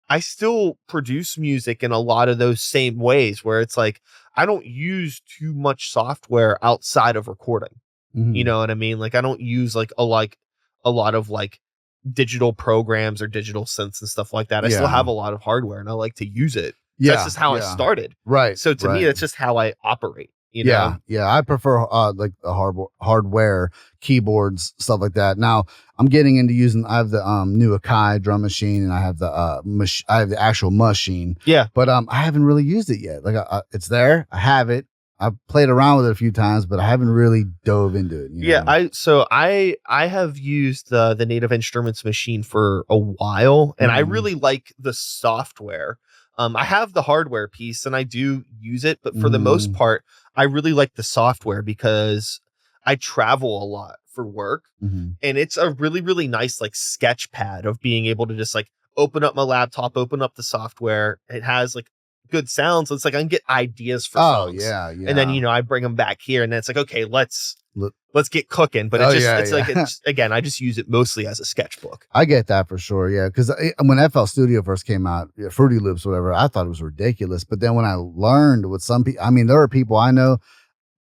I still produce music in a lot of those same ways where it's like I don't use too much software outside of recording. You know what I mean? Like I don't use like a lot of like digital programs or digital synths and stuff like that. I still have a lot of hardware and I like to use it. That's just how I started. Right. So to me, that's just how I operate. Yeah. I prefer like the hardware, keyboards, stuff like that. Now I'm getting into using. I have the new Akai drum machine, and I have the I have the actual machine. Yeah, but I haven't really used it yet. Like it's there. I have it. I've played around with it a few times, but I haven't really dove into it. I have used the Native Instruments machine for a while, and I really like the software. I have the hardware piece and I do use it, but for the most part, I really like the software because I travel a lot for work and it's a really, really nice like sketch pad of being able to just like open up my laptop, open up the software. It has like good sounds. It's like I can get ideas for songs. And then, I bring them back here and then it's like, okay, let's get cooking. But again, I just use it mostly as a sketchbook. I get that for sure. Yeah. Cause when FL Studio first came out, Fruity Loops, whatever, I thought it was ridiculous. But then when I learned with some people, there are people I know,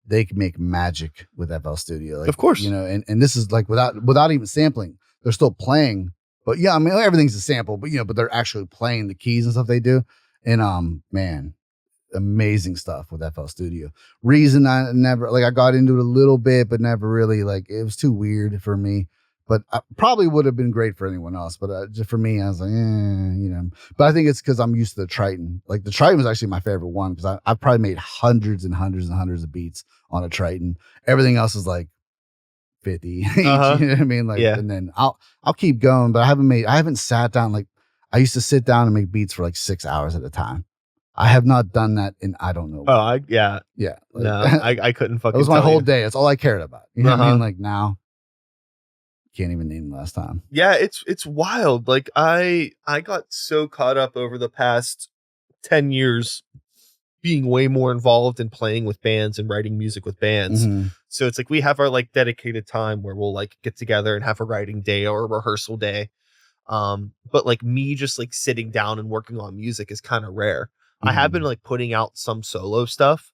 they can make magic with FL Studio. Like, of course. And this is like without even sampling, they're still playing But yeah, I mean, everything's a sample, but but they're actually playing the keys and stuff they do. And man, amazing stuff with FL Studio. Reason I never I got into it a little bit, but never really it was too weird for me. But I probably would have been great for anyone else. But just for me, I was like, But I think it's because I'm used to the Triton. Like the Triton was actually my favorite one because I've probably made hundreds and hundreds and hundreds of beats on a Triton. Everything else is like 50 each, you know what I mean? And then I'll keep going, but I haven't sat down. I used to sit down and make beats for 6 hours at a time. I have not done that in I don't know. Yeah. No, I couldn't fucking. It was my whole day. That's all I cared about. You know what I mean? Now, can't even name the last time. Yeah, it's wild. I got so caught up over the past 10 years being way more involved in playing with bands and writing music with bands. Mm-hmm. So it's we have our dedicated time where we'll get together and have a writing day or a rehearsal day. But me just sitting down and working on music is kind of rare. I have been putting out some solo stuff.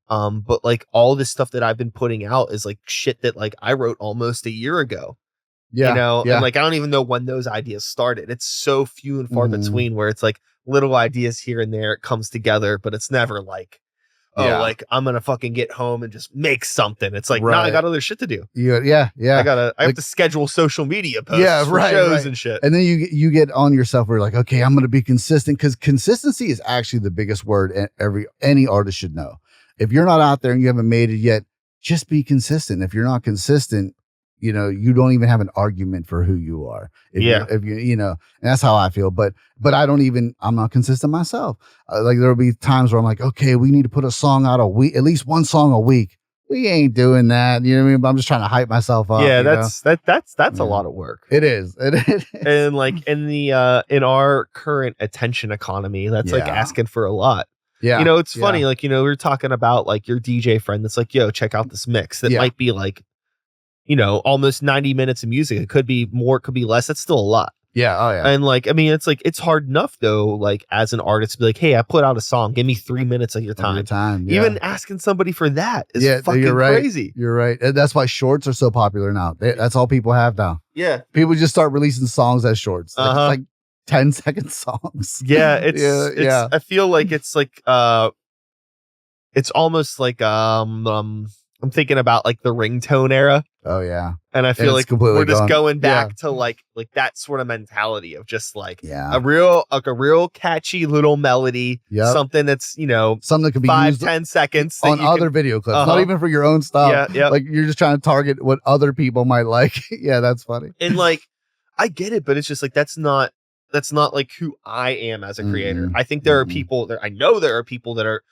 But all this stuff that I've been putting out is shit that I wrote almost a year ago. Yeah. And I don't even know when those ideas started. It's so few and far between where it's little ideas here and there, it comes together, but it's never I'm gonna fucking get home and just make something. It's nah, I got other shit to do. Yeah. I have to schedule social media posts for shows and shit. And then you get on yourself where you're okay, I'm gonna be consistent, because consistency is actually the biggest word any artist should know. If you're not out there and you haven't made it yet, just be consistent. If you're not consistent, you don't even have an argument for who you are. If you and that's how I feel. But I'm not consistent myself. There'll be times where I'm okay, we need to put a song out a week, at least one song a week. We ain't doing that. You know what I mean? But I'm just trying to hype myself up. Yeah, that's a lot of work. It is. And in our current attention economy, that's asking for a lot. Yeah. It's funny. We were talking about your DJ friend that's yo, check out this mix. That might be almost 90 minutes of music. It could be more, it could be less. That's still a lot. Yeah. Oh yeah. And it's hard enough though, as an artist to be hey, I put out a song, give me 3 minutes of your time. Yeah. Even asking somebody for that is fucking crazy. You're right. And that's why shorts are so popular now. That's all people have now. Yeah. People just start releasing songs as shorts. 10-second songs. Yeah. I feel it's almost I'm thinking about the ringtone era. Oh yeah. And I feel we're just going back to that sort of mentality of just a real catchy little melody. Something that's, something that could be 5-10 seconds on other video clips, not even for your own stuff. Yeah. You're just trying to target what other people might like. Yeah, that's funny. And I get it, but it's just that's not who I am as a creator. I think there are people there. I know there are people that are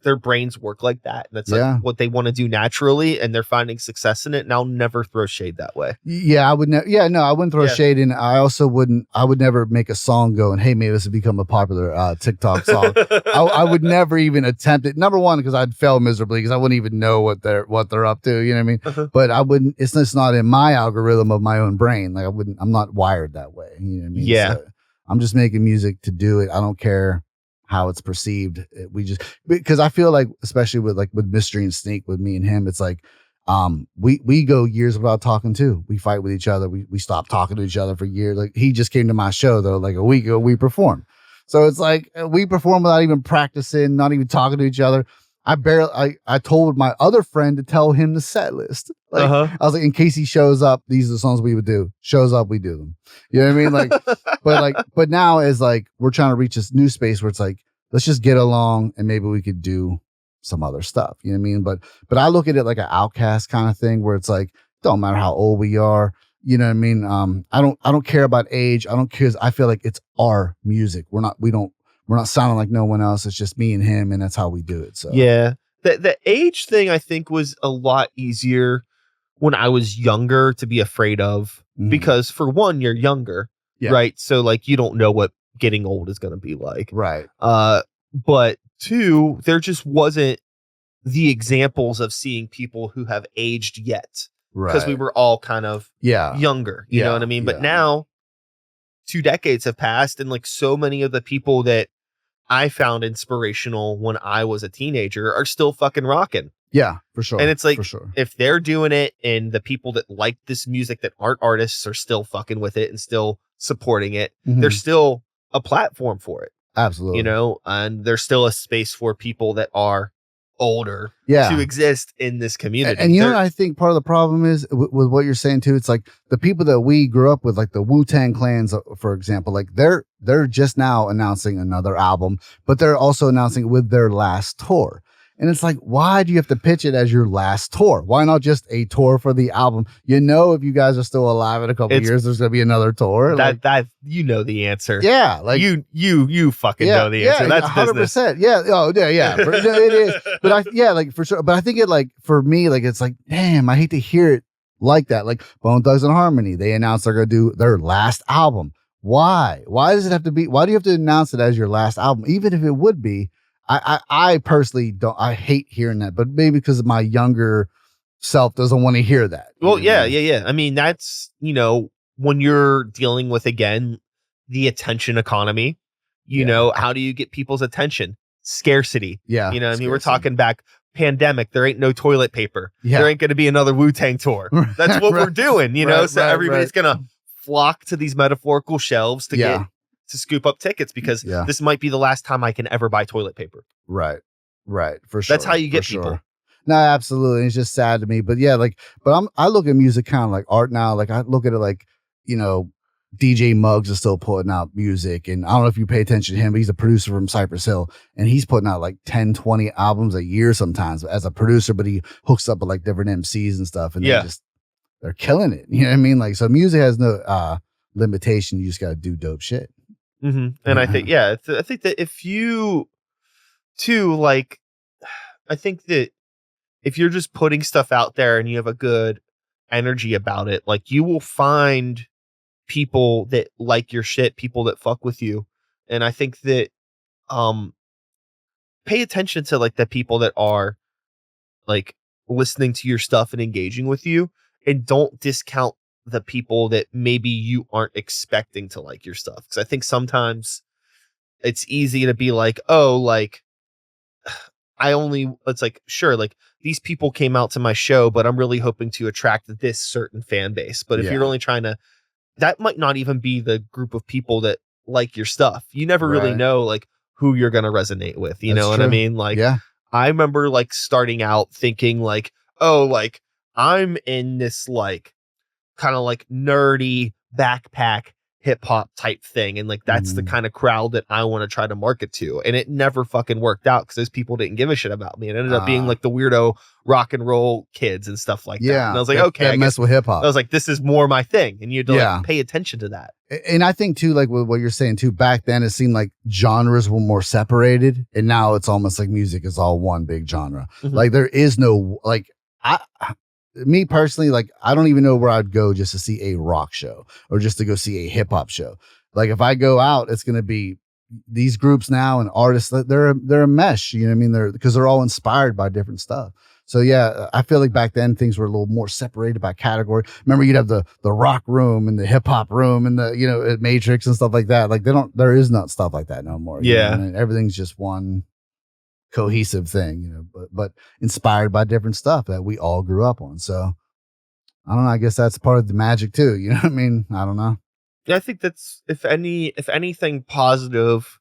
their brains work like that. And that's what they want to do naturally, and they're finding success in it. And I'll never throw shade that way. Yeah, I would never. Yeah, no, I wouldn't throw shade in. I also wouldn't. I would never make a song going, hey, maybe this would become a popular TikTok song. I would never even attempt it. Number one, because I'd fail miserably, because I wouldn't even know what they're up to. You know what I mean? But I wouldn't. It's just not in my algorithm of my own brain. I wouldn't. I'm not wired that way. You know what I mean? Yeah. So I'm just making music to do it. I don't care how it's perceived. Because I feel especially with Myztery and Sneak, with me and him, it's we go years without talking too. We fight with each other. We stop talking to each other for years. He just came to my show though, a week ago, we performed. So it's we perform without even practicing, not even talking to each other. I told my other friend to tell him the set list. I was in case he shows up, these are the songs we would do. Shows up, we do them. You know what I mean? But now is we're trying to reach this new space where it's let's just get along and maybe we could do some other stuff. You know what I mean? But I look at it like an outcast kind of thing where it's don't matter how old we are. You know what I mean? I don't care about age. I don't care. I feel it's our music. We're not sounding like no one else. It's just me and him, and that's how we do it. So yeah, the age thing I think was a lot easier when I was younger to be afraid of, because for one, you're younger, right? So you don't know what getting old is going to be like, right? But two, there just wasn't the examples of seeing people who have aged yet, because we were all kind of younger. You know what I mean? But now 2 decades have passed, and so many of the people that I found inspirational when I was a teenager are still fucking rocking. Yeah, for sure. And it's like, for sure. if they're doing it and the people that like this music that aren't artists are still fucking with it and still supporting it, there's still a platform for it. Absolutely. You know, and there's still a space for people that are older Yeah. to exist in this community. And you know what I think part of the problem is with what you're saying too? It's like the people that we grew up with, like the Wu-Tang clans, for example, like they're just now announcing another album, but they're also announcing it with their last tour. And it's like, why do you have to pitch it as your last tour? Why not just a tour for the album? You know, if you guys are still alive in a couple of years, there's going to be another tour. That you know the answer. Yeah, like you fucking know the answer. That's 100%. Business. Yeah. Oh, yeah. It is. But like for sure. But I think it, like, for me, like, it's like, damn, I hate to hear it like that. Like Bone Thugs and Harmony, they announced they're going to do their last album. Why? Why does it have to be? Why do you have to announce it as your last album, even if it would be? I personally don't. I hate hearing that, but maybe because my younger self doesn't want to hear that. Well, yeah. I mean, that's, you know, when you're dealing with, again, the attention economy, you know, how do you get people's attention? Scarcity. Yeah. You know, I mean, we're talking back pandemic. There ain't no toilet paper. Yeah. There ain't going to be another Wu-Tang tour. That's what we're doing, you know? So everybody's going to flock to these metaphorical shelves to get to scoop up tickets because this might be the last time I can ever buy toilet paper. Right. For sure. That's how you get people. Sure. No, absolutely. It's just sad to me. But yeah, like, but I look at music kind of like art now. Like I look at it like, you know, DJ Muggs is still putting out music. And I don't know if you pay attention to him, but he's a producer from Cypress Hill. And he's putting out like 10, 20 albums a year sometimes as a producer, but he hooks up with like different MCs and stuff. And they're killing it. You know what I mean? Like, so music has no limitation. You just got to do dope shit. And I think, I think that if you too, like, I think that if you're just putting stuff out there and you have a good energy about it, like, you will find people that like your shit, people that fuck with you. And I think that, pay attention to like the people that are like listening to your stuff and engaging with you, and don't discount the people that maybe you aren't expecting to like your stuff. Cause I think sometimes it's easy to be like, oh, like, it's like, sure, like these people came out to my show, but I'm really hoping to attract this certain fan base. But if you're only trying to, that might not even be the group of people that like your stuff. You never really know like who you're going to resonate with. You know what I mean? Like, I remember like starting out thinking like, oh, like I'm in this like kind of like nerdy backpack hip hop type thing. And like, that's the kind of crowd that I want to try to market to. And it never fucking worked out because those people didn't give a shit about me. It ended up being like the weirdo rock and roll kids and stuff like that. And I was like, okay, I mess with hip hop. I was like, this is more my thing. And you had to like pay attention to that. And I think too, like with what you're saying too, back then it seemed like genres were more separated. And now it's almost like music is all one big genre. Like there is no, like, me personally, like, I don't even know where I'd go just to see a rock show or just to go see a hip hop show. Like if I go out, it's going to be these groups now and artists, they're a mesh, you know what I mean? Because they're all inspired by different stuff. So yeah, I feel like back then things were a little more separated by category. Remember, you'd have the rock room and the hip hop room and the, you know, Matrix and stuff like that. Like there is not stuff like that no more. You know? I mean, everything's just one cohesive thing, you know, but inspired by different stuff that we all grew up on. So I don't know. I guess that's part of the magic too. You know what I mean? I don't know. Yeah, I think that's if anything positive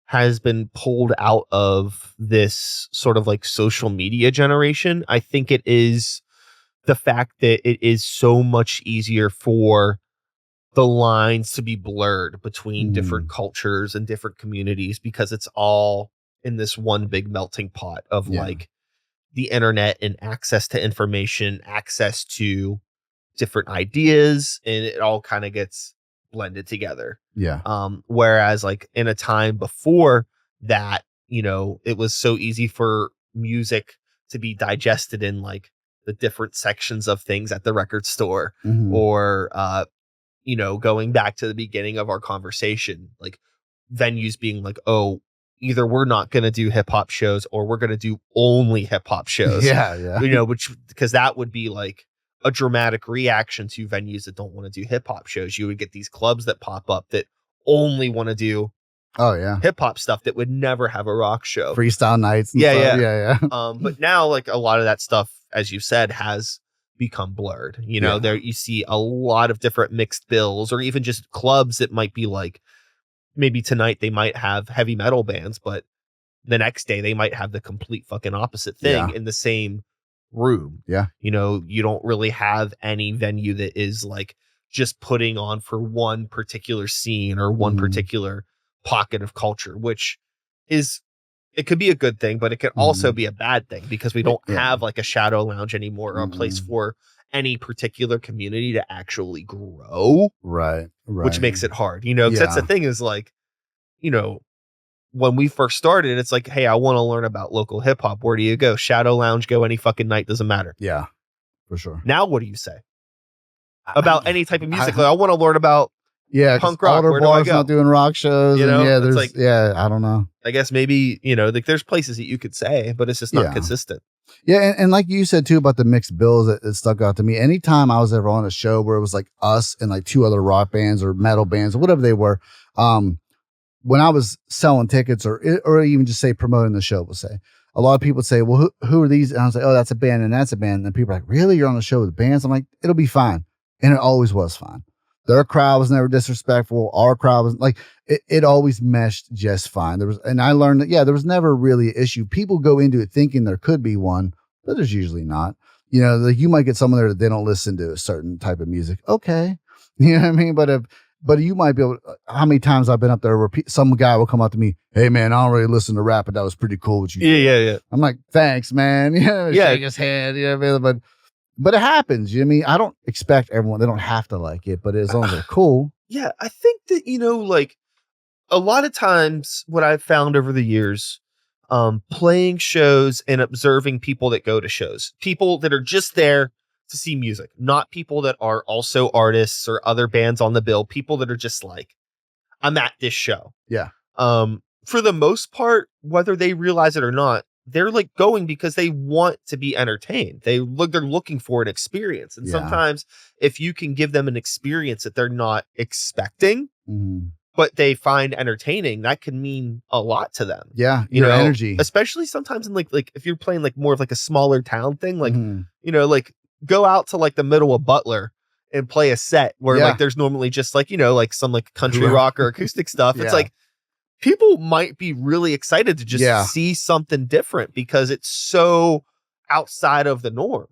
has been pulled out of this sort of like social media generation, I think it is the fact that it is so much easier for the lines to be blurred between different cultures and different communities because it's all in this one big melting pot of like the internet and access to information, access to different ideas, and it all kind of gets blended together. Whereas like in a time before that, you know, it was so easy for music to be digested in like the different sections of things at the record store or, you know, going back to the beginning of our conversation, like venues being like, oh, either we're not going to do hip hop shows or we're going to do only hip hop shows. You know, because that would be like a dramatic reaction to venues that don't want to do hip hop shows. You would get these clubs that pop up that only want to do Oh yeah. hip hop stuff that would never have a rock show. Freestyle nights. And Yeah, stuff. yeah. But now, like, a lot of that stuff, as you said, has become blurred. You know, there you see a lot of different mixed bills, or even just clubs that might be like, maybe tonight they might have heavy metal bands, but the next day they might have the complete fucking opposite thing in the same room. Yeah. You know, you don't really have any venue that is like just putting on for one particular scene or one particular pocket of culture, which is, it could be a good thing, but it could also be a bad thing, because we don't have like a shadow lounge anymore, or a place for any particular community to actually grow. Right. Which makes it hard, you know, because that's the thing, is like, you know, when we first started, it's like, hey, I want to learn about local hip hop. Where do you go? Shadow Lounge, go any fucking night, doesn't matter. Yeah, for sure. Now, what do you say about any type of music? I want to learn about punk rock. Where do I go? Not doing rock shows. You know, and there's like, I don't know. I guess maybe, you know, like there's places that you could say, but it's just not consistent. Yeah, and like you said too about the mixed bills, it stuck out to me. Anytime I was ever on a show where it was like us and like two other rock bands or metal bands or whatever they were, when I was selling tickets or even just say promoting the show, we'll say, a lot of people would say, well, who are these? And I was like, oh, that's a band and that's a band. And then people are like, really? You're on a show with bands? I'm like, it'll be fine. And it always was fine. Their crowd was never disrespectful. Our crowd was like, it always meshed just fine. And I learned that, there was never really an issue. People go into it thinking there could be one, but there's usually not. You know, like you might get someone there that they don't listen to a certain type of music. Okay. You know what I mean? But you might be able to, how many times I've been up there where some guy will come up to me, hey man, I don't really listen to rap, but that was pretty cool what you did. Yeah. I'm like, thanks, man. Shake his hand, but it happens. You know what I mean? I don't expect everyone, they don't have to like it, but as long as they're cool. Yeah, I think that, you know, like a lot of times what I've found over the years, playing shows and observing people that go to shows, people that are just there to see music, not people that are also artists or other bands on the bill, people that are just like, I'm at this show. Yeah. For the most part, whether they realize it or not, they're like going because they want to be entertained. They're looking for an experience. And sometimes if you can give them an experience that they're not expecting, but they find entertaining, that can mean a lot to them. Yeah. You know, energy. Especially sometimes in like if you're playing like more of like a smaller town thing, like, you know, like go out to like the middle of Butler and play a set where like there's normally just like, you know, like some like country rock or acoustic stuff. It's like, people might be really excited to just see something different because it's so outside of the norm.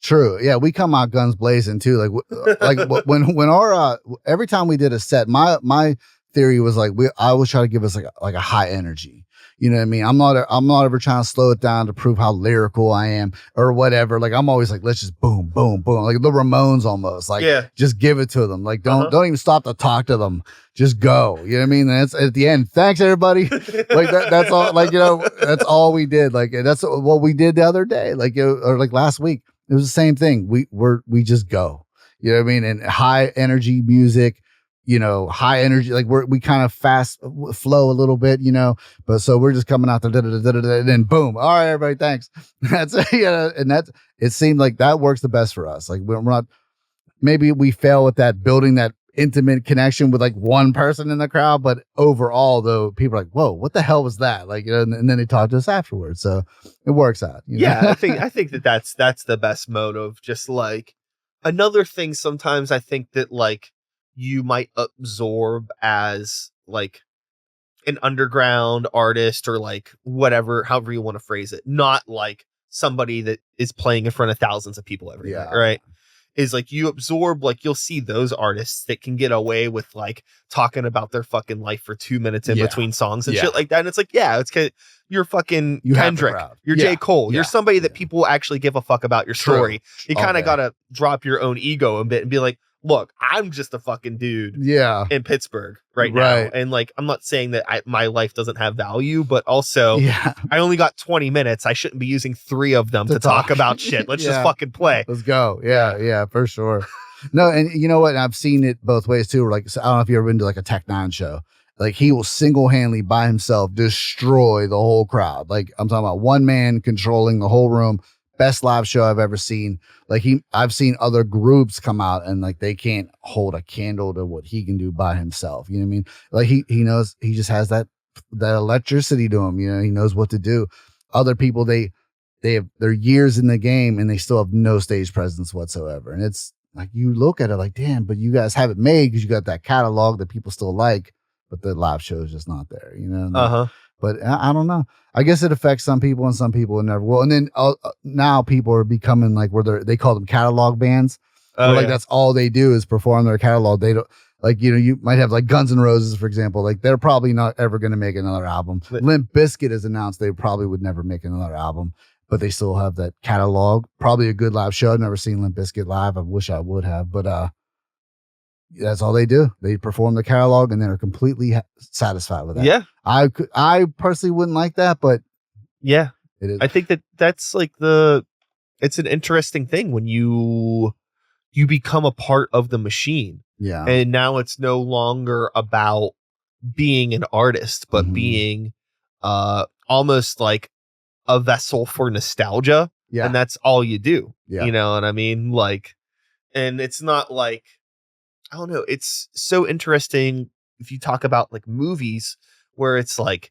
True. Yeah. We come out guns blazing too. Like when our, every time we did a set, my theory was like, I always try to give us like a high energy. You know what I mean? I'm not ever trying to slow it down to prove how lyrical I am or whatever. Like I'm always like, let's just boom, boom, boom. Like the Ramones almost. Like just give it to them. Like don't even stop to talk to them. Just go. You know what I mean? And it's at the end. Thanks everybody. Like that's all. Like, you know, that's all we did. Like that's what we did the other day. Like or like last week. It was the same thing. We just go. You know what I mean? And high energy music. You know, high energy, like we kind of fast flow a little bit, you know, but so we're just coming out there, and then boom. All right, everybody, thanks. That's, you know, and it seemed like that works the best for us. Like we're not, maybe we fail with that, building that intimate connection with like one person in the crowd, but overall though, people are like, whoa, what the hell was that? Like, you know, and then they talk to us afterwards. So it works out. You know? Yeah, I think that's the best mode of just like another thing. Sometimes I think that like, you might absorb as like an underground artist or like whatever, however you want to phrase it, not like somebody that is playing in front of thousands of people every night, right? Is like you absorb, like you'll see those artists that can get away with like talking about their fucking life for 2 minutes in between songs and shit like that. And it's like, it's because you're fucking Kendrick, you're J. Cole, you're somebody that people actually give a fuck about your story. You kind of got to drop your own ego a bit and be like, look, I'm just a fucking dude in Pittsburgh right now. And like, I'm not saying that my life doesn't have value, but also I only got 20 minutes. I shouldn't be using 3 of them to talk about shit. Let's just fucking play. Let's go. Yeah, for sure. No, and you know what? And I've seen it both ways too. Like, I don't know if you've ever been to like a Tech Nine show. Like he will single-handedly by himself destroy the whole crowd. Like I'm talking about one man controlling the whole room. best live show I've ever seen. Like I've seen other groups come out and like they can't hold a candle to what he can do by himself. You know what I mean? Like he knows, he just has that electricity to him. You know, he knows what to do. Other people, they're years in the game and they still have no stage presence whatsoever. And it's like, you look at it like, damn, but you guys have it made because you got that catalog that people still like, but the live show is just not there, you know? But I don't know. I guess it affects some people and some people never will. And then now people are becoming like where they call them catalog bands. Like that's all they do is perform their catalog. They don't, like, you know, you might have like Guns N' Roses, for example. Like they're probably not ever going to make another album. Limp Bizkit has announced they probably would never make another album, but they still have that catalog. Probably a good live show. I've never seen Limp Bizkit live. I wish I would have, but that's all they do. They perform the catalog and they're completely satisfied with that. Yeah. I personally wouldn't like that, but yeah, it is. I think that's like it's an interesting thing when you become a part of the machine. Yeah. And now it's no longer about being an artist, but being almost like a vessel for nostalgia. Yeah. And that's all you do. Yeah. You know what I mean? Like, and it's not like, I don't know. It's so interesting if you talk about like movies where it's like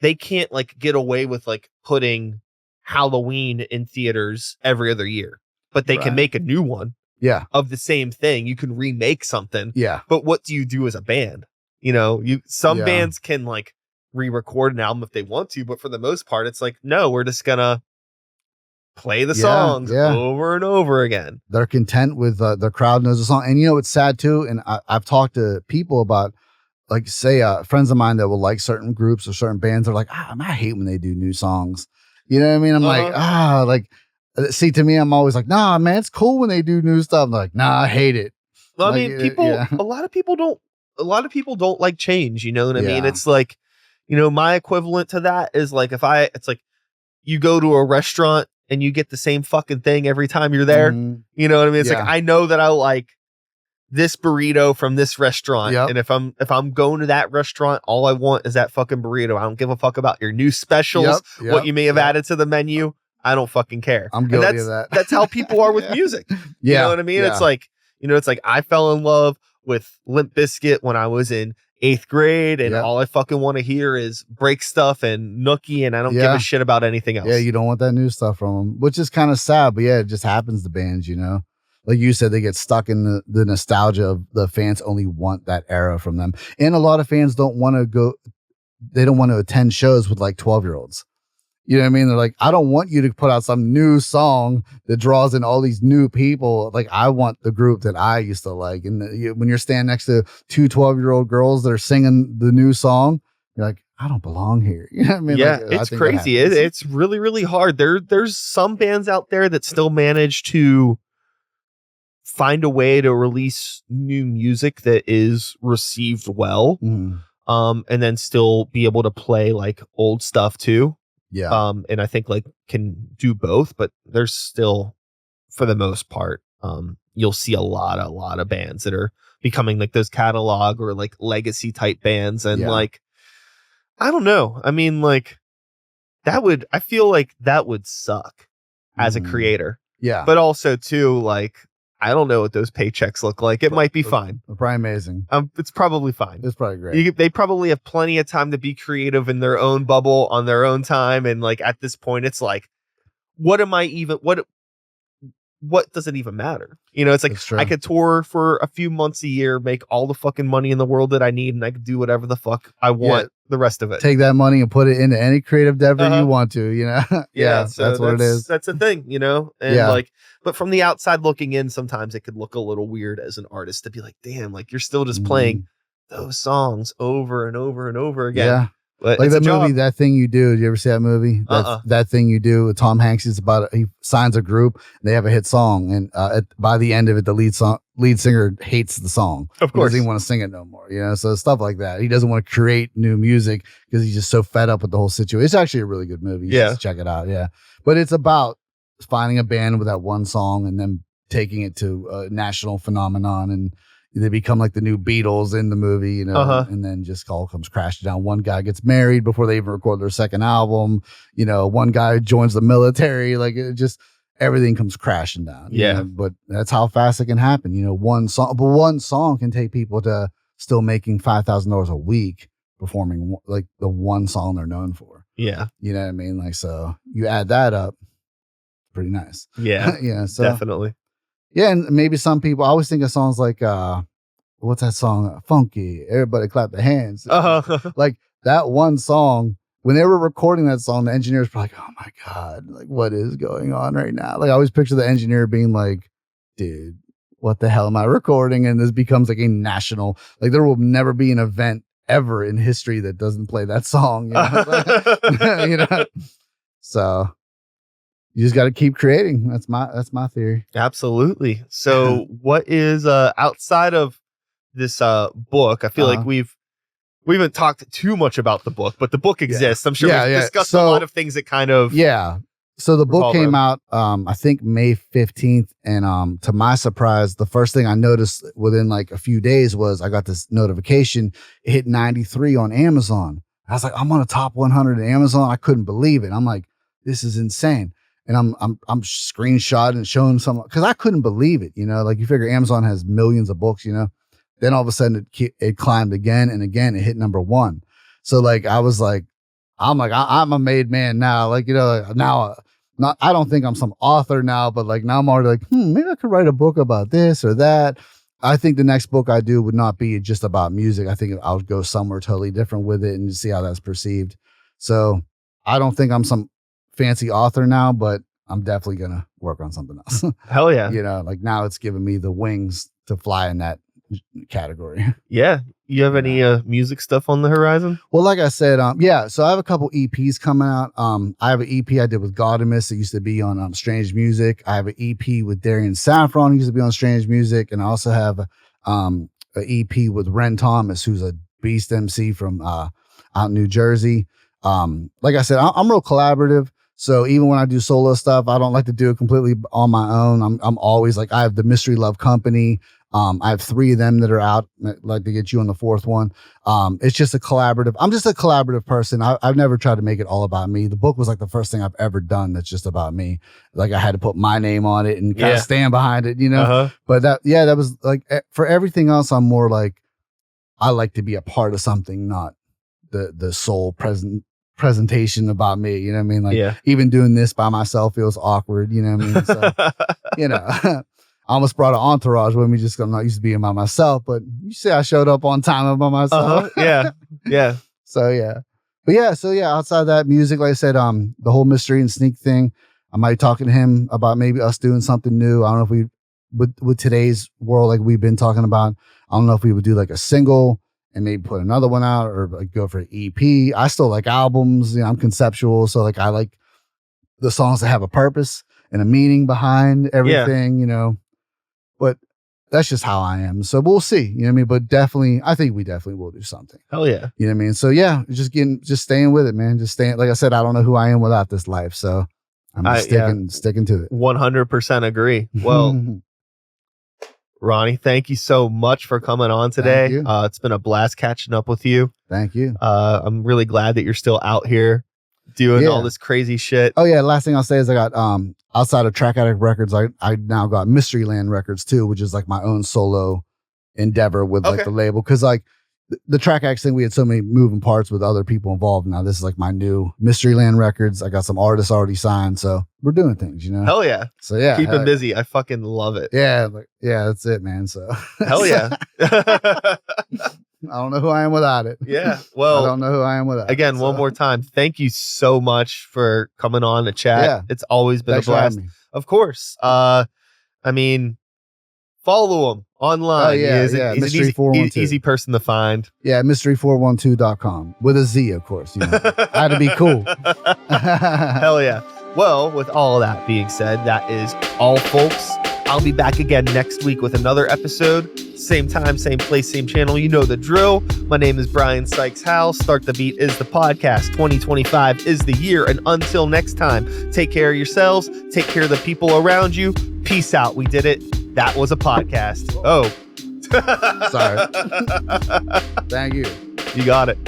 they can't like get away with like putting Halloween in theaters every other year, but they can make a new one. Yeah. Of the same thing. You can remake something. Yeah. But what do you do as a band? You know, some bands can like re-record an album if they want to, but for the most part, it's like, no, we're just gonna play the songs over and over again. They're content with the crowd knows the song. And you know, it's sad too. And I've talked to people about, like, say, friends of mine that will like certain groups or certain bands. They're like, I hate when they do new songs. You know what I mean? I'm like, see, to me, I'm always like, nah, man, it's cool when they do new stuff. I'm like, nah, I hate it. Well, like, I mean, a lot of people don't like change. You know what I mean? It's like, you know, my equivalent to that is like, it's like you go to a restaurant and you get the same fucking thing every time you're there. You know what I mean? It's like, I know that I like this burrito from this restaurant. And if I'm going to that restaurant, all I want is that fucking burrito. I don't give a fuck about your new specials, what you may have added to the menu. I don't fucking care. I'm guilty of that. That's how people are with music. You know what I mean? It's like, you know, it's like I fell in love with Limp Bizkit when I was in 8th grade, and all I fucking want to hear is Break Stuff and Nookie, and I don't give a shit about anything else. Yeah, you don't want that new stuff from them, which is kind of sad, but it just happens to bands, you know? Like you said, they get stuck in the nostalgia of the fans only want that era from them. And a lot of fans don't want to attend shows with like 12-year-olds. You know what I mean? They're like, I don't want you to put out some new song that draws in all these new people. Like, I want the group that I used to like. And when you're standing next to two 12-year-old girls that are singing the new song, you're like, I don't belong here. You know what I mean? Yeah, like, it's crazy. It's really, really hard. There's some bands out there that still manage to find a way to release new music that is received well. And then still be able to play like old stuff too. Yeah. And I think like can do both, but there's still, for the most part, you'll see a lot of bands that are becoming like those catalog or like legacy type bands. And like, I don't know. I mean, like I feel like that would suck as a creator. Yeah. But also too, like, I don't know what those paychecks look like. It might be fine. They're probably amazing. It's probably fine. It's probably great. They probably have plenty of time to be creative in their own bubble on their own time. And like at this point, it's like, what does it even matter? You know, it's like I could tour for a few months a year, make all the fucking money in the world that I need, and I could do whatever the fuck I want the rest of it. Take that money and put it into any creative endeavor you want to, you know? So that's what it is. That's a thing, you know? And like, but from the outside looking in, sometimes it could look a little weird as an artist to be like, damn, like you're still just playing those songs over and over and over again. Yeah. But like that movie, That Thing You Do. Did you ever see that movie? That Thing You Do with Tom Hanks. It's about he signs a group. And they have a hit song, and by the end of it, the lead singer hates the song. Of course, he doesn't want to sing it no more. You know, so stuff like that. He doesn't want to create new music because he's just so fed up with the whole situation. It's actually a really good movie. You should check it out. Yeah, but it's about finding a band with that one song and then taking it to a national phenomenon and they become like the new Beatles in the movie, you know, and then just all comes crashing down. One guy gets married before they even record their second album. You know, one guy joins the military. Like it just, everything comes crashing down. Yeah. You know? But that's how fast it can happen. You know, one song can take people to still making $5,000 a week performing like the one song they're known for. Yeah. You know what I mean? Like, so you add that up, pretty nice. Yeah. Yeah. So definitely. yeah. And maybe some people, I always think of songs like, what's that song? Funky. Everybody clap their hands. Like that one song, when they were recording that song, the engineers were like, oh my God, like what is going on right now? Like I always picture the engineer being like, dude, what the hell am I recording? And this becomes like a national, like there will never be an event ever in history that doesn't play that song. You know? You know? So you just got to keep creating. That's my theory. Absolutely. So what is outside of this book? I feel like we haven't talked too much about the book, but the book exists. I'm sure we've discussed a lot of things that kind of So the book came out I think May 15th, and to my surprise, the first thing I noticed within like a few days was I got this notification. It hit 93 on Amazon. I was like, I'm on a top 100 at Amazon. I couldn't believe it. I'm like, this is insane. And I'm screenshotting and showing some, because I couldn't believe it. You know, like you figure Amazon has millions of books. You know, then all of a sudden it climbed again and again. It hit number 1. So like I was like, I'm a made man now. Like, you know, now I don't think I'm some author now, but like now I'm already like, maybe I could write a book about this or that. I think the next book I do would not be just about music. I think I'll go somewhere totally different with it and see how that's perceived. So I don't think I'm some fancy author now, but I'm definitely going to work on something else. Hell yeah. You know, like now it's giving me the wings to fly in that category. Yeah. You have any music stuff on the horizon? Well, like I said, so I have a couple EPs coming out. I have an EP I did with Gaudimus that used to be on Strange Music. I have an EP with Darian Saffron, who used to be on Strange Music, and I also have an EP with Ren Thomas, who's a beast MC from out in New Jersey. Like I said, I'm real collaborative. So even when I do solo stuff, I don't like to do it completely on my own. I'm always like, I have the Myztery Love Company. I have 3 of them that are out. I'd like to get you on the 4th one. It's just a collaborative. I'm just a collaborative person. I've never tried to make it all about me. The book was like the first thing I've ever done that's just about me. Like I had to put my name on it and kind of stand behind it, you know? But that was like, for everything else, I'm more like, I like to be a part of something, not the sole presentation about me. You know what I mean? Like even doing this by myself feels awkward. You know what I mean? So, you know, I almost brought an entourage with me just because I'm not used to being by myself, but you see I showed up on time by myself. Yeah. So outside that, music, like I said, the whole Myztery and Sneak thing, I might be talking to him about maybe us doing something new. I don't know if with today's world, like we've been talking about, I don't know if we would do like a single and maybe put another one out or like go for an EP. I still like albums. You know, I'm conceptual. So like, I like the songs that have a purpose and a meaning behind everything, you know, but that's just how I am. So we'll see, you know what I mean? But definitely, I think we definitely will do something. Hell yeah. You know what I mean? So yeah, just staying with it, man. Just staying. Like I said, I don't know who I am without this life. So I'm just sticking to it. 100% agree. Well, Ronnie, thank you so much for coming on today. It's been a blast catching up with you. Thank you. I'm really glad that you're still out here doing all this crazy shit. Oh yeah. Last thing I'll say is I got, outside of Track Addict Records, I now got Mysteryland Records too, which is like my own solo endeavor with like the label. Cause like the Track Addict thing, we had so many moving parts with other people involved. Now this is like my new Mysteryland Records. I got some artists already signed. So we're doing things, you know? Hell yeah. So yeah. Keep it busy. I fucking love it. Yeah. That's it, man. So hell yeah. I don't know who I am without it. Yeah. Well, I don't know who I am without again, one more time. Thank you so much for coming on to chat. Yeah. It's always been Thanks a blast. Of course. I mean, follow him online. He's an easy person to find. Yeah. Myztery412.com with a Z, of course. You know, I had to be cool. Hell yeah. Well, with all of that being said, that is all, folks. I'll be back again next week with another episode. Same time, same place, same channel. You know the drill. My name is Brian Sykes-Howell. Start the Beat is the podcast. 2025 is the year. And until next time, take care of yourselves. Take care of the people around you. Peace out. We did it. That was a podcast. Oh. Sorry. Thank you. You got it.